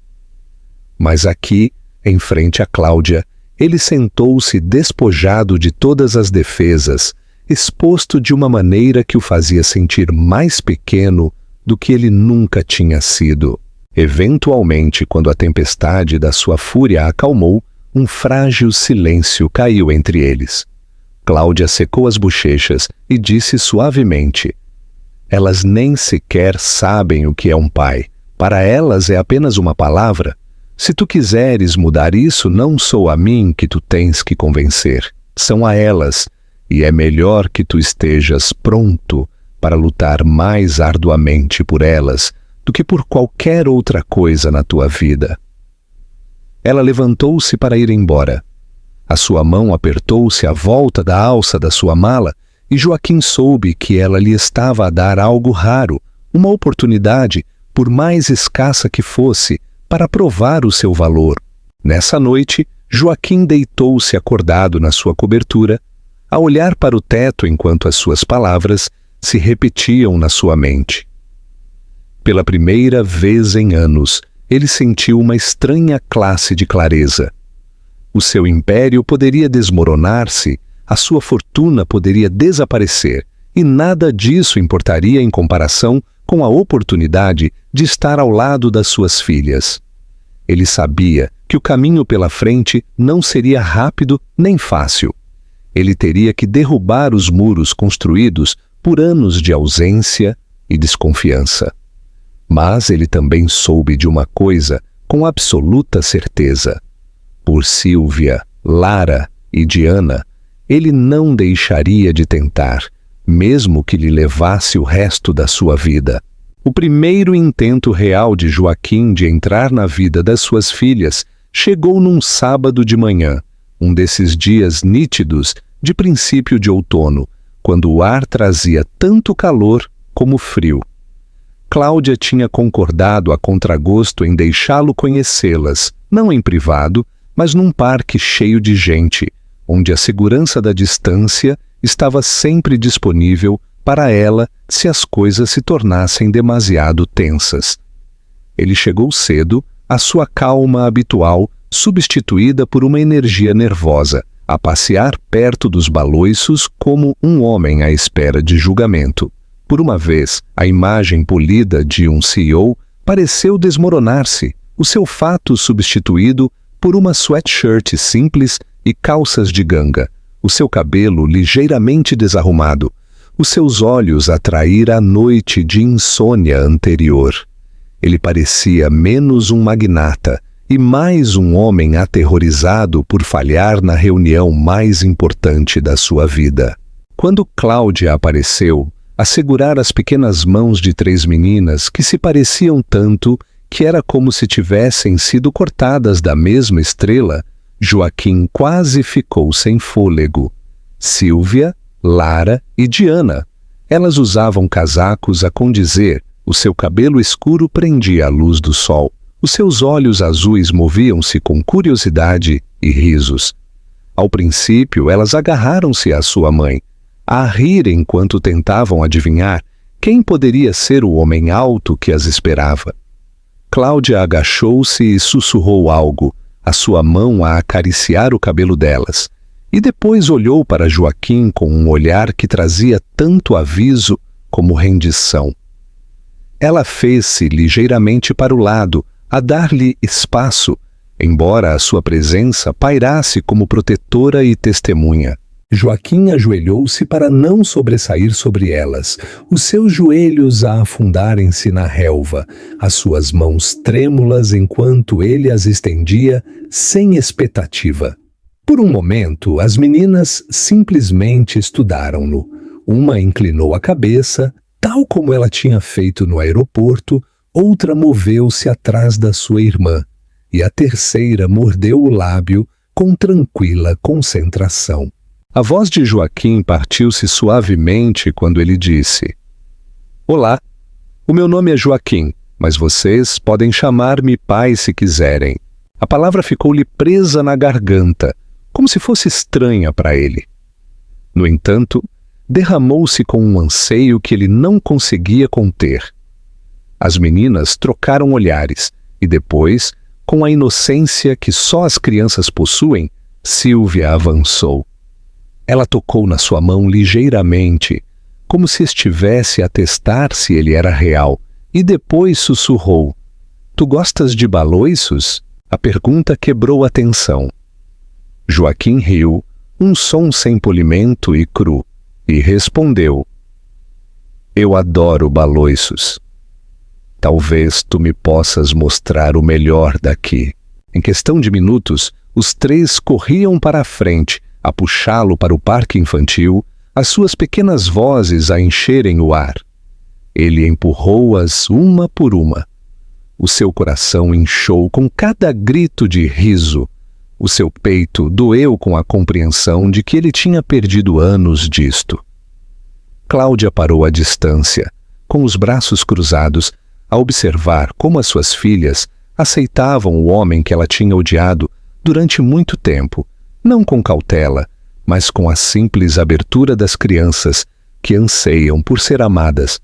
Mas aqui, em frente a Cláudia, ele sentou-se despojado de todas as defesas, exposto de uma maneira que o fazia sentir mais pequeno do que ele nunca tinha sido. Eventualmente, quando a tempestade da sua fúria acalmou, um frágil silêncio caiu entre eles. Cláudia secou as bochechas e disse suavemente: "Elas nem sequer sabem o que é um pai. Para elas é apenas uma palavra. Se tu quiseres mudar isso, não sou a mim que tu tens que convencer. São a elas, e é melhor que tu estejas pronto para lutar mais arduamente por elas do que por qualquer outra coisa na tua vida." Ela levantou-se para ir embora. A sua mão apertou-se à volta da alça da sua mala e Joaquim soube que ela lhe estava a dar algo raro, uma oportunidade, por mais escassa que fosse, para provar o seu valor. Nessa noite, Joaquim deitou-se acordado na sua cobertura, a olhar para o teto enquanto as suas palavras se repetiam na sua mente. Pela primeira vez em anos, ele sentiu uma estranha classe de clareza. O seu império poderia desmoronar-se, a sua fortuna poderia desaparecer, e nada disso importaria em comparação com a oportunidade de estar ao lado das suas filhas. Ele sabia que o caminho pela frente não seria rápido nem fácil. Ele teria que derrubar os muros construídos por anos de ausência e desconfiança. Mas ele também soube de uma coisa com absoluta certeza. Por Sílvia, Lara e Diana, ele não deixaria de tentar, mesmo que lhe levasse o resto da sua vida. O primeiro intento real de Joaquim de entrar na vida das suas filhas chegou num sábado de manhã, um desses dias nítidos de princípio de outono, quando o ar trazia tanto calor como frio. Cláudia tinha concordado a contragosto em deixá-lo conhecê-las, não em privado, mas num parque cheio de gente, onde a segurança da distância estava sempre disponível para ela se as coisas se tornassem demasiado tensas. Ele chegou cedo, a sua calma habitual substituída por uma energia nervosa, a passear perto dos baloiços como um homem à espera de julgamento. Por uma vez, a imagem polida de um CEO pareceu desmoronar-se, o seu fato substituído por uma sweatshirt simples e calças de ganga, o seu cabelo ligeiramente desarrumado, os seus olhos a trair a noite de insônia anterior. Ele parecia menos um magnata e mais um homem aterrorizado por falhar na reunião mais importante da sua vida. Quando Cláudia apareceu, a segurar as pequenas mãos de 3 meninas que se pareciam tanto que era como se tivessem sido cortadas da mesma estrela, Joaquim quase ficou sem fôlego. Sílvia, Lara e Diana. Elas usavam casacos a condizer, o seu cabelo escuro prendia a luz do sol, os seus olhos azuis moviam-se com curiosidade e risos. Ao princípio, elas agarraram-se à sua mãe, a rir enquanto tentavam adivinhar quem poderia ser o homem alto que as esperava. Cláudia agachou-se e sussurrou algo, a sua mão a acariciar o cabelo delas, e depois olhou para Joaquim com um olhar que trazia tanto aviso como rendição. Ela fez-se ligeiramente para o lado, a dar-lhe espaço, embora a sua presença pairasse como protetora e testemunha. Joaquim ajoelhou-se para não sobressair sobre elas, os seus joelhos a afundarem-se na relva, as suas mãos trêmulas enquanto ele as estendia sem expectativa. Por um momento, as meninas simplesmente estudaram-no. Uma inclinou a cabeça, tal como ela tinha feito no aeroporto, outra moveu-se atrás da sua irmã, e a terceira mordeu o lábio com tranquila concentração. A voz de Joaquim partiu-se suavemente quando ele disse: "Olá, o meu nome é Joaquim, mas vocês podem chamar-me pai se quiserem." A palavra ficou-lhe presa na garganta, como se fosse estranha para ele. No entanto, derramou-se com um anseio que ele não conseguia conter. As meninas trocaram olhares e depois, com a inocência que só as crianças possuem, Sílvia avançou. Ela tocou na sua mão ligeiramente, como se estivesse a testar se ele era real, e depois sussurrou: Tu gostas de baloiços? A pergunta quebrou a tensão. Joaquim riu, um som sem polimento e cru, e respondeu: Eu adoro baloiços. Talvez tu me possas mostrar o melhor daqui. Em questão de minutos, os três corriam para a frente, a puxá-lo para o parque infantil, as suas pequenas vozes a encherem o ar. Ele empurrou-as uma por uma. O seu coração inchou com cada grito de riso. O seu peito doeu com a compreensão de que ele tinha perdido anos disto. Cláudia parou à distância, com os braços cruzados, a observar como as suas filhas aceitavam o homem que ela tinha odiado durante muito tempo, não com cautela, mas com a simples abertura das crianças que anseiam por ser amadas.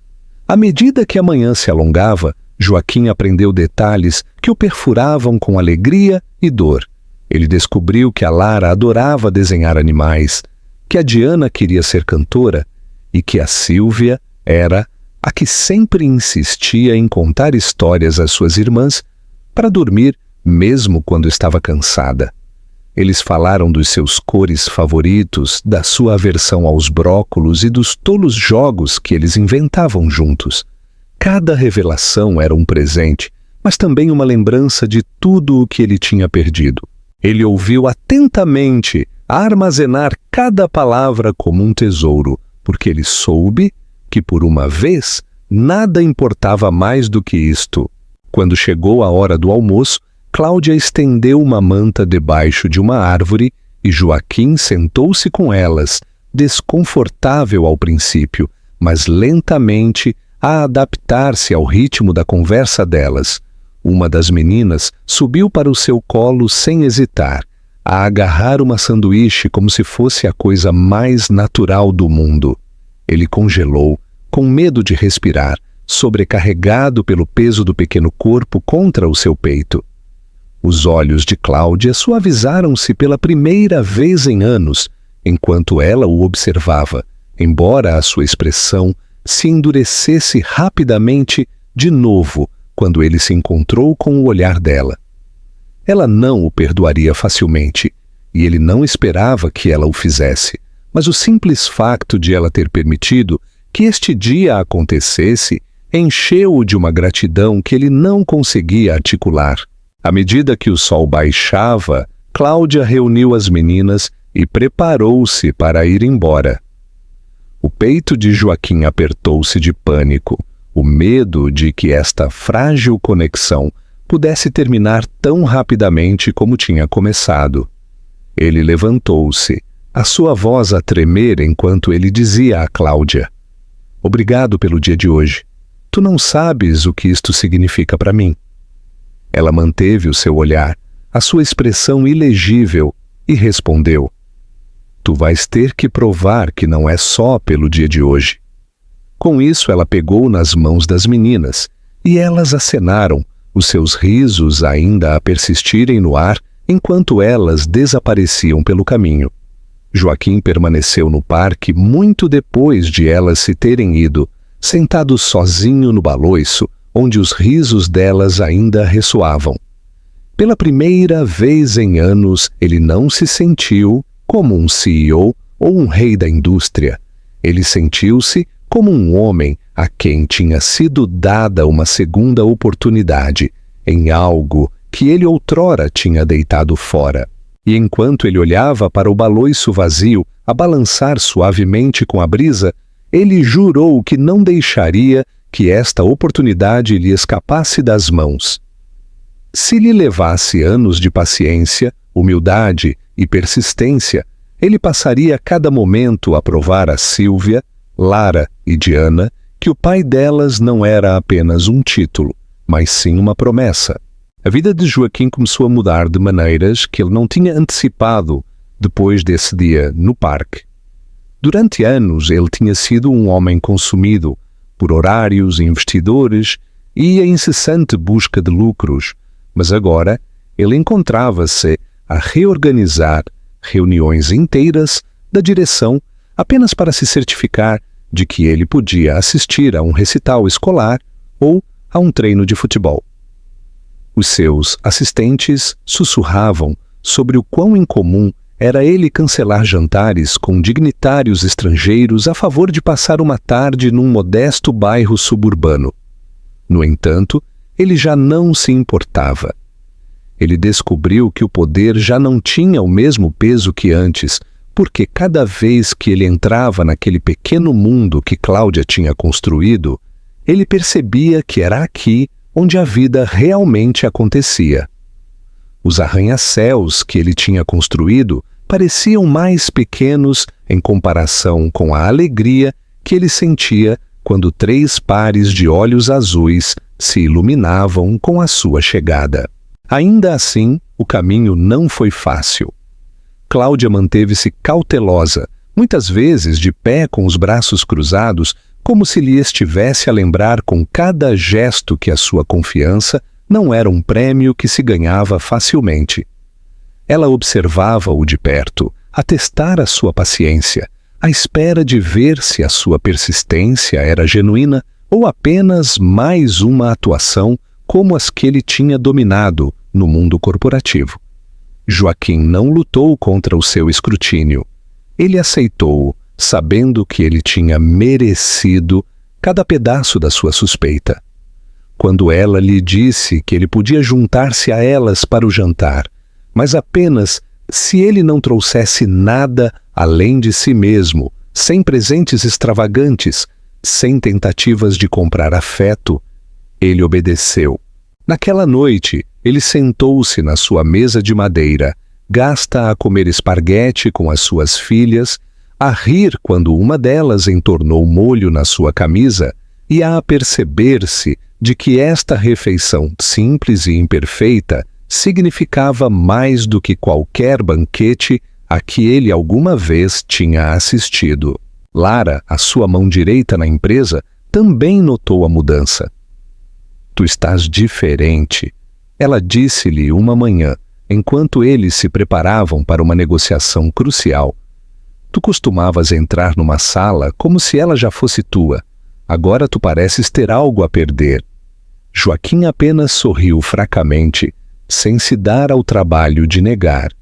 À medida que a manhã se alongava, Joaquim aprendeu detalhes que o perfuravam com alegria e dor. Ele descobriu que a Lara adorava desenhar animais, que a Diana queria ser cantora e que a Sílvia era a que sempre insistia em contar histórias às suas irmãs para dormir mesmo quando estava cansada. Eles falaram dos seus cores favoritos, da sua aversão aos brócolos e dos tolos jogos que eles inventavam juntos. Cada revelação era um presente, mas também uma lembrança de tudo o que ele tinha perdido. Ele ouviu atentamente, a armazenar cada palavra como um tesouro, porque ele soube que, por uma vez, nada importava mais do que isto. Quando chegou a hora do almoço, Cláudia estendeu uma manta debaixo de uma árvore e Joaquim sentou-se com elas, desconfortável ao princípio, mas lentamente a adaptar-se ao ritmo da conversa delas. Uma das meninas subiu para o seu colo sem hesitar, a agarrar uma sanduíche como se fosse a coisa mais natural do mundo. Ele congelou, com medo de respirar, sobrecarregado pelo peso do pequeno corpo contra o seu peito. Os olhos de Cláudia suavizaram-se pela primeira vez em anos, enquanto ela o observava, embora a sua expressão se endurecesse rapidamente de novo quando ele se encontrou com o olhar dela. Ela não o perdoaria facilmente, e ele não esperava que ela o fizesse, mas o simples facto de ela ter permitido que este dia acontecesse encheu-o de uma gratidão que ele não conseguia articular. À medida que o sol baixava, Cláudia reuniu as meninas e preparou-se para ir embora. O peito de Joaquim apertou-se de pânico, o medo de que esta frágil conexão pudesse terminar tão rapidamente como tinha começado. Ele levantou-se, a sua voz a tremer enquanto ele dizia a Cláudia: Obrigado pelo dia de hoje. Tu não sabes o que isto significa para mim. Ela manteve o seu olhar, a sua expressão ilegível, e respondeu: Tu vais ter que provar que não é só pelo dia de hoje. Com isso, ela pegou nas mãos das meninas, e elas acenaram, os seus risos ainda a persistirem no ar enquanto elas desapareciam pelo caminho. Joaquim permaneceu no parque muito depois de elas se terem ido, sentado sozinho no baloiço, onde os risos delas ainda ressoavam. Pela primeira vez em anos, ele não se sentiu como um CEO ou um rei da indústria. Ele sentiu-se como um homem a quem tinha sido dada uma segunda oportunidade em algo que ele outrora tinha deitado fora. E enquanto ele olhava para o baloiço vazio a balançar suavemente com a brisa, ele jurou que não deixaria que esta oportunidade lhe escapasse das mãos. Se lhe levasse anos de paciência, humildade e persistência, ele passaria cada momento a provar a Sílvia, Lara e Diana que o pai delas não era apenas um título, mas sim uma promessa. A vida de Joaquim começou a mudar de maneiras que ele não tinha antecipado depois desse dia no parque. Durante anos ele tinha sido um homem consumido por horários, investidores e a incessante busca de lucros, mas agora ele encontrava-se a reorganizar, reuniões inteiras da direção apenas para se certificar de que ele podia assistir a um recital escolar ou a um treino de futebol. Os seus assistentes sussurravam sobre o quão incomum era ele cancelar jantares com dignitários estrangeiros a favor de passar uma tarde num modesto bairro suburbano. No entanto, ele já não se importava. Ele descobriu que o poder já não tinha o mesmo peso que antes, porque cada vez que ele entrava naquele pequeno mundo que Cláudia tinha construído, ele percebia que era aqui onde a vida realmente acontecia. Os arranha-céus que ele tinha construído pareciam mais pequenos em comparação com a alegria que ele sentia quando 3 pares de olhos azuis se iluminavam com a sua chegada. Ainda assim, o caminho não foi fácil. Cláudia manteve-se cautelosa, muitas vezes de pé com os braços cruzados, como se lhe estivesse a lembrar com cada gesto que a sua confiança não era um prêmio que se ganhava facilmente. Ela observava-o de perto, a testar a sua paciência, à espera de ver se a sua persistência era genuína ou apenas mais uma atuação como as que ele tinha dominado no mundo corporativo. Joaquim não lutou contra o seu escrutínio. Ele aceitou-o, sabendo que ele tinha merecido cada pedaço da sua suspeita. Quando ela lhe disse que ele podia juntar-se a elas para o jantar, mas apenas se ele não trouxesse nada além de si mesmo, sem presentes extravagantes, sem tentativas de comprar afeto, ele obedeceu. Naquela noite, ele sentou-se na sua mesa de madeira, gasta a comer esparguete com as suas filhas, a rir quando uma delas entornou molho na sua camisa e a aperceber-se de que esta refeição simples e imperfeita significava mais do que qualquer banquete a que ele alguma vez tinha assistido. Lara, a sua mão direita na empresa, também notou a mudança. "Tu estás diferente", ela disse-lhe uma manhã, enquanto eles se preparavam para uma negociação crucial. "Tu costumavas entrar numa sala como se ela já fosse tua. Agora tu pareces ter algo a perder." Joaquim apenas sorriu fracamente, sem se dar ao trabalho de negar,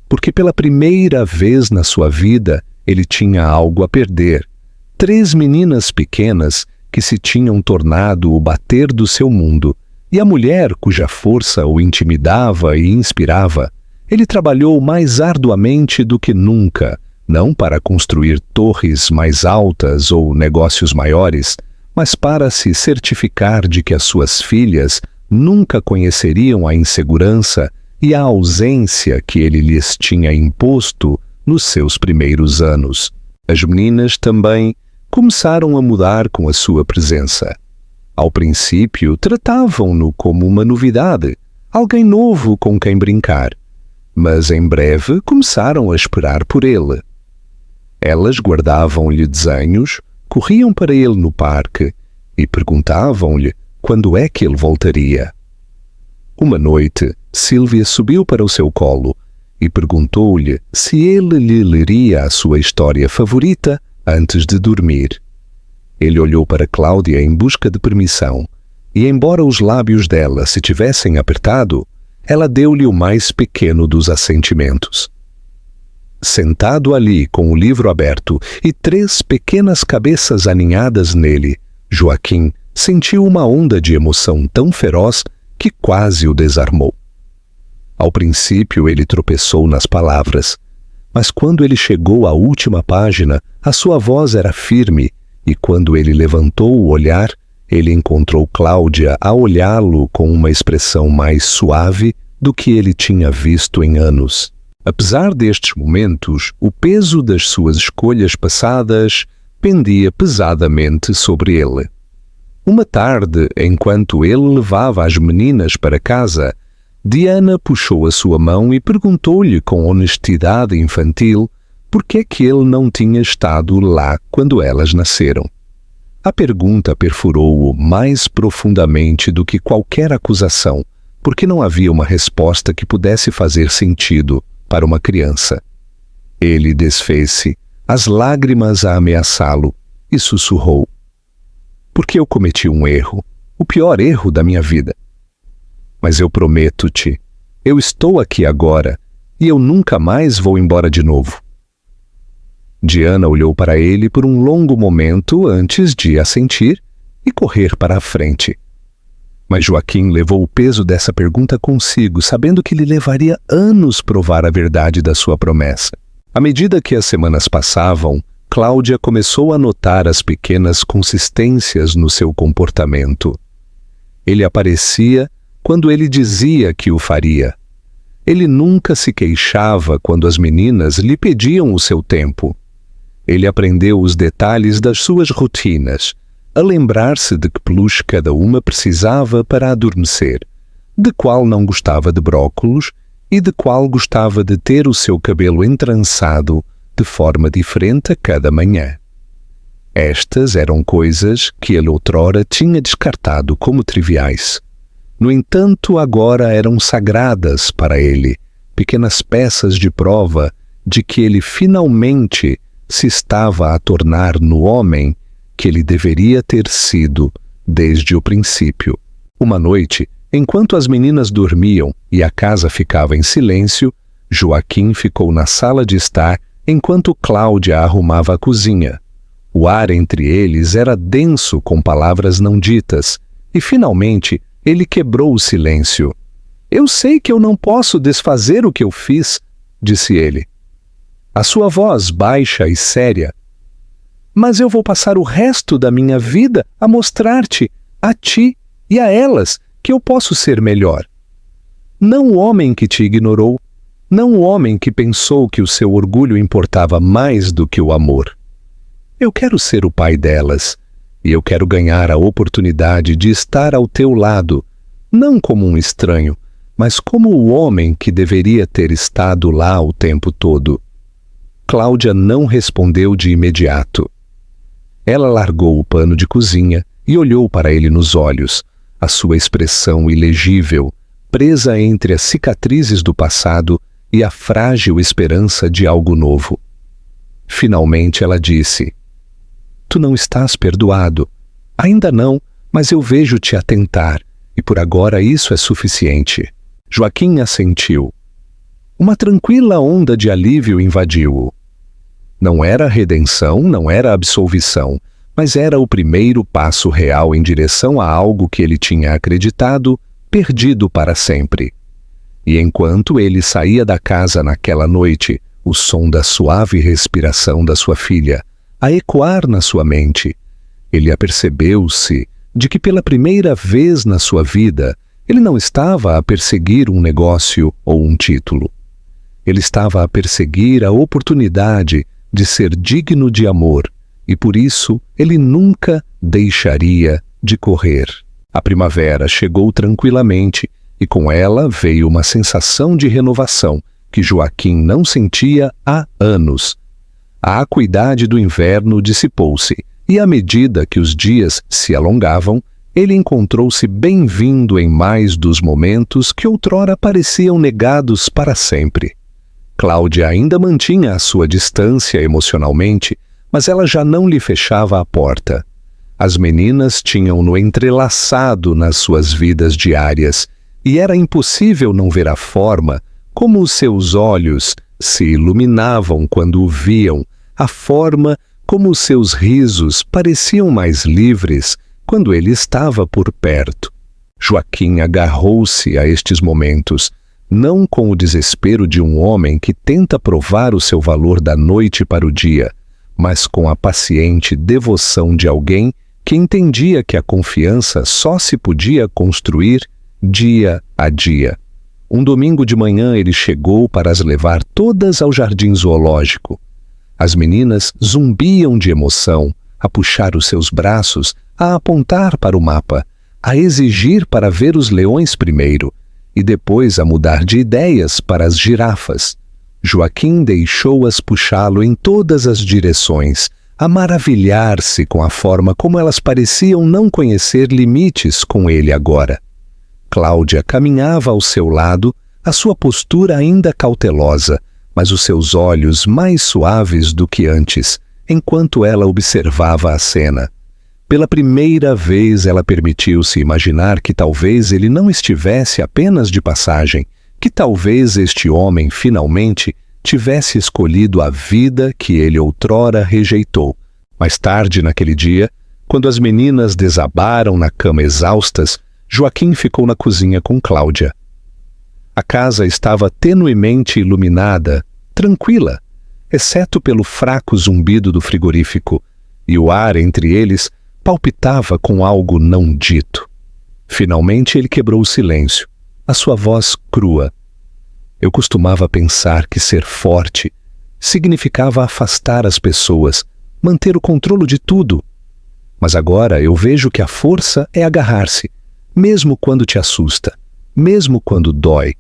porque pela primeira vez na sua vida ele tinha algo a perder. 3 meninas pequenas que se tinham tornado o bater do seu mundo, e a mulher cuja força o intimidava e inspirava. Ele trabalhou mais arduamente do que nunca, não para construir torres mais altas ou negócios maiores, mas para se certificar de que as suas filhas nunca conheceriam a insegurança e a ausência que ele lhes tinha imposto nos seus primeiros anos. As meninas também começaram a mudar com a sua presença. Ao princípio, tratavam-no como uma novidade, alguém novo com quem brincar, mas em breve começaram a esperar por ele. Elas guardavam-lhe desenhos, corriam para ele no parque e perguntavam-lhe quando é que ele voltaria. Uma noite, Sílvia subiu para o seu colo e perguntou-lhe se ele lhe leria a sua história favorita antes de dormir. Ele olhou para Cláudia em busca de permissão, e embora os lábios dela se tivessem apertado, ela deu-lhe o mais pequeno dos assentimentos. Sentado ali com o livro aberto e 3 pequenas cabeças aninhadas nele, Joaquim sentiu uma onda de emoção tão feroz que quase o desarmou. Ao princípio ele tropeçou nas palavras, mas quando ele chegou à última página, a sua voz era firme, e quando ele levantou o olhar, ele encontrou Cláudia a olhá-lo com uma expressão mais suave do que ele tinha visto em anos. Apesar destes momentos, o peso das suas escolhas passadas pendia pesadamente sobre ele. Uma tarde, enquanto ele levava as meninas para casa, Diana puxou a sua mão e perguntou-lhe com honestidade infantil por que é que ele não tinha estado lá quando elas nasceram. A pergunta perfurou-o mais profundamente do que qualquer acusação, porque não havia uma resposta que pudesse fazer sentido para uma criança. Ele desfez-se, as lágrimas a ameaçá-lo, e sussurrou: porque eu cometi um erro, o pior erro da minha vida. Mas eu prometo-te, eu estou aqui agora, e eu nunca mais vou embora de novo. Diana olhou para ele por um longo momento antes de assentir e correr para a frente. Mas Joaquim levou o peso dessa pergunta consigo, sabendo que lhe levaria anos provar a verdade da sua promessa. À medida que as semanas passavam, Cláudia começou a notar as pequenas consistências no seu comportamento. Ele aparecia quando ele dizia que o faria. Ele nunca se queixava quando as meninas lhe pediam o seu tempo. Ele aprendeu os detalhes das suas rotinas, a lembrar-se de que peluche cada uma precisava para adormecer, de qual não gostava de brócolos e de qual gostava de ter o seu cabelo entrançado de forma diferente a cada manhã. Estas eram coisas que ele outrora tinha descartado como triviais. No entanto, agora eram sagradas para ele, pequenas peças de prova de que ele finalmente se estava a tornar no homem que ele deveria ter sido desde o princípio. Uma noite, enquanto as meninas dormiam e a casa ficava em silêncio, Joaquim ficou na sala de estar enquanto Cláudia arrumava a cozinha. O ar entre eles era denso com palavras não ditas, e finalmente ele quebrou o silêncio. Eu sei que eu não posso desfazer o que eu fiz, disse ele. A sua voz baixa e séria. Mas eu vou passar o resto da minha vida a mostrar-te, a ti e a elas, que eu posso ser melhor. Não o homem que te ignorou, não o homem que pensou que o seu orgulho importava mais do que o amor. Eu quero ser o pai delas, e eu quero ganhar a oportunidade de estar ao teu lado, não como um estranho, mas como o homem que deveria ter estado lá o tempo todo. Cláudia não respondeu de imediato. Ela largou o pano de cozinha e olhou para ele nos olhos, a sua expressão ilegível, presa entre as cicatrizes do passado e a frágil esperança de algo novo. Finalmente ela disse: Tu não estás perdoado. Ainda não, mas eu vejo-te a tentar, e por agora isso é suficiente. Joaquim assentiu. Uma tranquila onda de alívio invadiu-o. Não era redenção, não era absolvição, mas era o primeiro passo real em direção a algo que ele tinha acreditado, perdido para sempre. E enquanto ele saía da casa naquela noite, o som da suave respiração da sua filha a ecoar na sua mente, ele apercebeu-se de que pela primeira vez na sua vida ele não estava a perseguir um negócio ou um título. Ele estava a perseguir a oportunidade de ser digno de amor, e por isso ele nunca deixaria de correr. A primavera chegou tranquilamente, e com ela veio uma sensação de renovação que Joaquim não sentia há anos. A acuidade do inverno dissipou-se, e à medida que os dias se alongavam, ele encontrou-se bem-vindo em mais dos momentos que outrora pareciam negados para sempre. Cláudia ainda mantinha a sua distância emocionalmente, mas ela já não lhe fechava a porta. As meninas tinham-no entrelaçado nas suas vidas diárias, e era impossível não ver a forma como os seus olhos se iluminavam quando o viam, a forma como os seus risos pareciam mais livres quando ele estava por perto. Joaquim agarrou-se a estes momentos, não com o desespero de um homem que tenta provar o seu valor da noite para o dia, mas com a paciente devoção de alguém que entendia que a confiança só se podia construir dia a dia. Um domingo de manhã ele chegou para as levar todas ao jardim zoológico. As meninas zumbiam de emoção, a puxar os seus braços, a apontar para o mapa, a exigir para ver os leões primeiro, e depois a mudar de ideias para as girafas. Joaquim deixou-as puxá-lo em todas as direções, a maravilhar-se com a forma como elas pareciam não conhecer limites com ele agora. Cláudia caminhava ao seu lado, a sua postura ainda cautelosa, mas os seus olhos mais suaves do que antes, enquanto ela observava a cena. Pela primeira vez ela permitiu-se imaginar que talvez ele não estivesse apenas de passagem, que talvez este homem finalmente tivesse escolhido a vida que ele outrora rejeitou. Mais tarde naquele dia, quando as meninas desabaram na cama exaustas, Joaquim ficou na cozinha com Cláudia. A casa estava tenuemente iluminada, tranquila, exceto pelo fraco zumbido do frigorífico, e o ar entre eles palpitava com algo não dito. Finalmente ele quebrou o silêncio, a sua voz crua. Eu costumava pensar que ser forte significava afastar as pessoas, manter o controle de tudo. Mas agora eu vejo que a força é agarrar-se, mesmo quando te assusta, mesmo quando dói.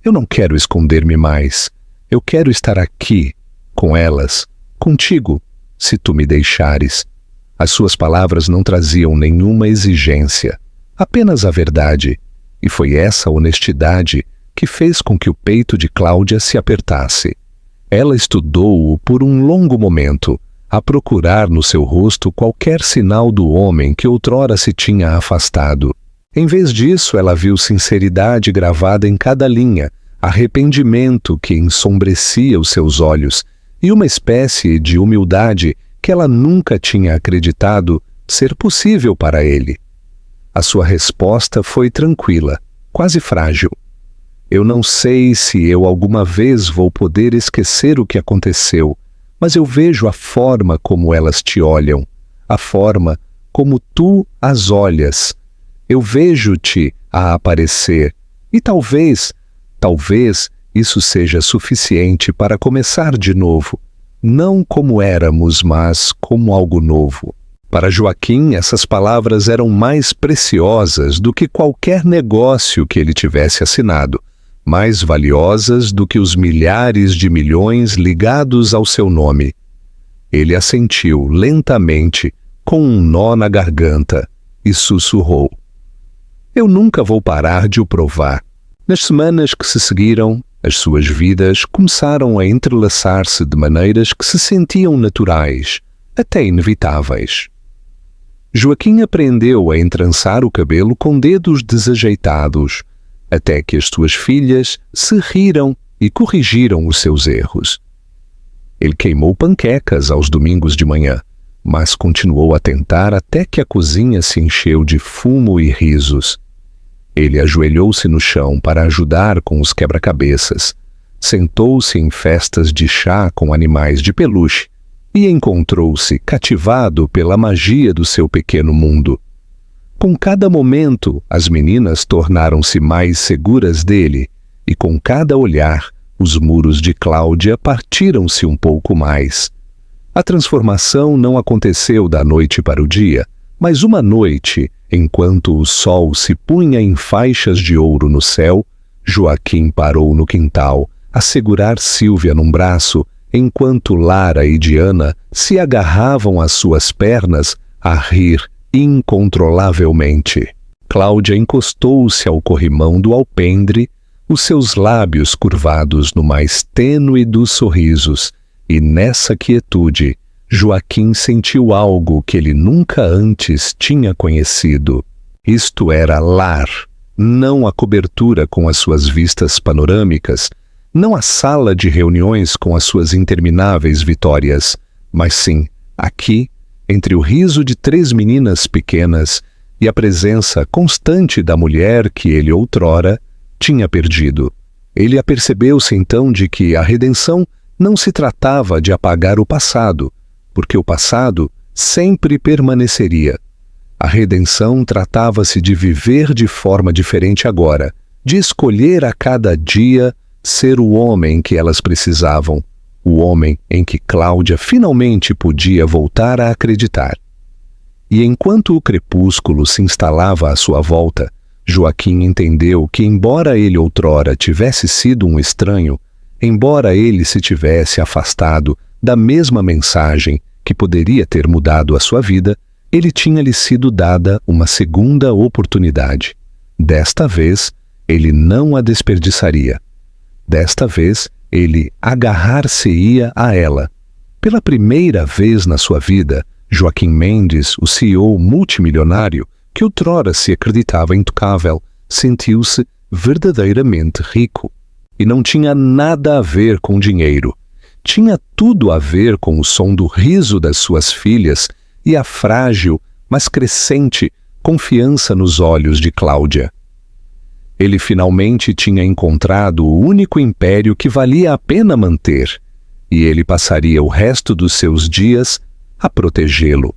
Eu não quero esconder-me mais. Eu quero estar aqui, com elas, contigo, se tu me deixares. As suas palavras não traziam nenhuma exigência, apenas a verdade, e foi essa honestidade que fez com que o peito de Cláudia se apertasse. Ela estudou-o por um longo momento, a procurar no seu rosto qualquer sinal do homem que outrora se tinha afastado. Em vez disso, ela viu sinceridade gravada em cada linha, arrependimento que ensombrecia os seus olhos e uma espécie de humildade que ela nunca tinha acreditado ser possível para ele. A sua resposta foi tranquila, quase frágil. Eu não sei se eu alguma vez vou poder esquecer o que aconteceu, mas eu vejo a forma como elas te olham, a forma como tu as olhas. Eu vejo-te a aparecer, e talvez isso seja suficiente para começar de novo, não como éramos, mas como algo novo. Para Joaquim, essas palavras eram mais preciosas do que qualquer negócio que ele tivesse assinado, mais valiosas do que os milhares de milhões ligados ao seu nome. Ele assentiu lentamente, com um nó na garganta, e sussurrou: Eu nunca vou parar de o provar. Nas semanas que se seguiram, as suas vidas começaram a entrelaçar-se de maneiras que se sentiam naturais, até inevitáveis. Joaquim aprendeu a entrançar o cabelo com dedos desajeitados, até que as suas filhas se riram e corrigiram os seus erros. Ele queimou panquecas aos domingos de manhã, mas continuou a tentar até que a cozinha se encheu de fumo e risos. Ele ajoelhou-se no chão para ajudar com os quebra-cabeças, sentou-se em festas de chá com animais de peluche e encontrou-se cativado pela magia do seu pequeno mundo. Com cada momento, as meninas tornaram-se mais seguras dele, e com cada olhar, os muros de Cláudia partiram-se um pouco mais. A transformação não aconteceu da noite para o dia, mas uma noite, enquanto o sol se punha em faixas de ouro no céu, Joaquim parou no quintal, a segurar Sílvia num braço, enquanto Lara e Diana se agarravam às suas pernas a rir incontrolavelmente. Cláudia encostou-se ao corrimão do alpendre, os seus lábios curvados no mais tênue dos sorrisos, e nessa quietude, Joaquim sentiu algo que ele nunca antes tinha conhecido. Isto era lar, não a cobertura com as suas vistas panorâmicas, não a sala de reuniões com as suas intermináveis vitórias, mas sim, aqui, entre o riso de 3 meninas pequenas e a presença constante da mulher que ele outrora tinha perdido. Ele apercebeu-se então de que a redenção não se tratava de apagar o passado, porque o passado sempre permaneceria. A redenção tratava-se de viver de forma diferente agora, de escolher a cada dia ser o homem que elas precisavam, o homem em que Cláudia finalmente podia voltar a acreditar. E enquanto o crepúsculo se instalava à sua volta, Joaquim entendeu que, embora ele outrora tivesse sido um estranho, embora ele se tivesse afastado da mesma mensagem que poderia ter mudado a sua vida, ele tinha-lhe sido dada uma segunda oportunidade. Desta vez, ele não a desperdiçaria. Desta vez, ele agarrar-se-ia a ela. Pela primeira vez na sua vida, Joaquim Mendes, o CEO multimilionário, que outrora se acreditava intocável, sentiu-se verdadeiramente rico. E não tinha nada a ver com dinheiro. Tinha tudo a ver com o som do riso das suas filhas e a frágil, mas crescente, confiança nos olhos de Cláudia. Ele finalmente tinha encontrado o único império que valia a pena manter, e ele passaria o resto dos seus dias a protegê-lo.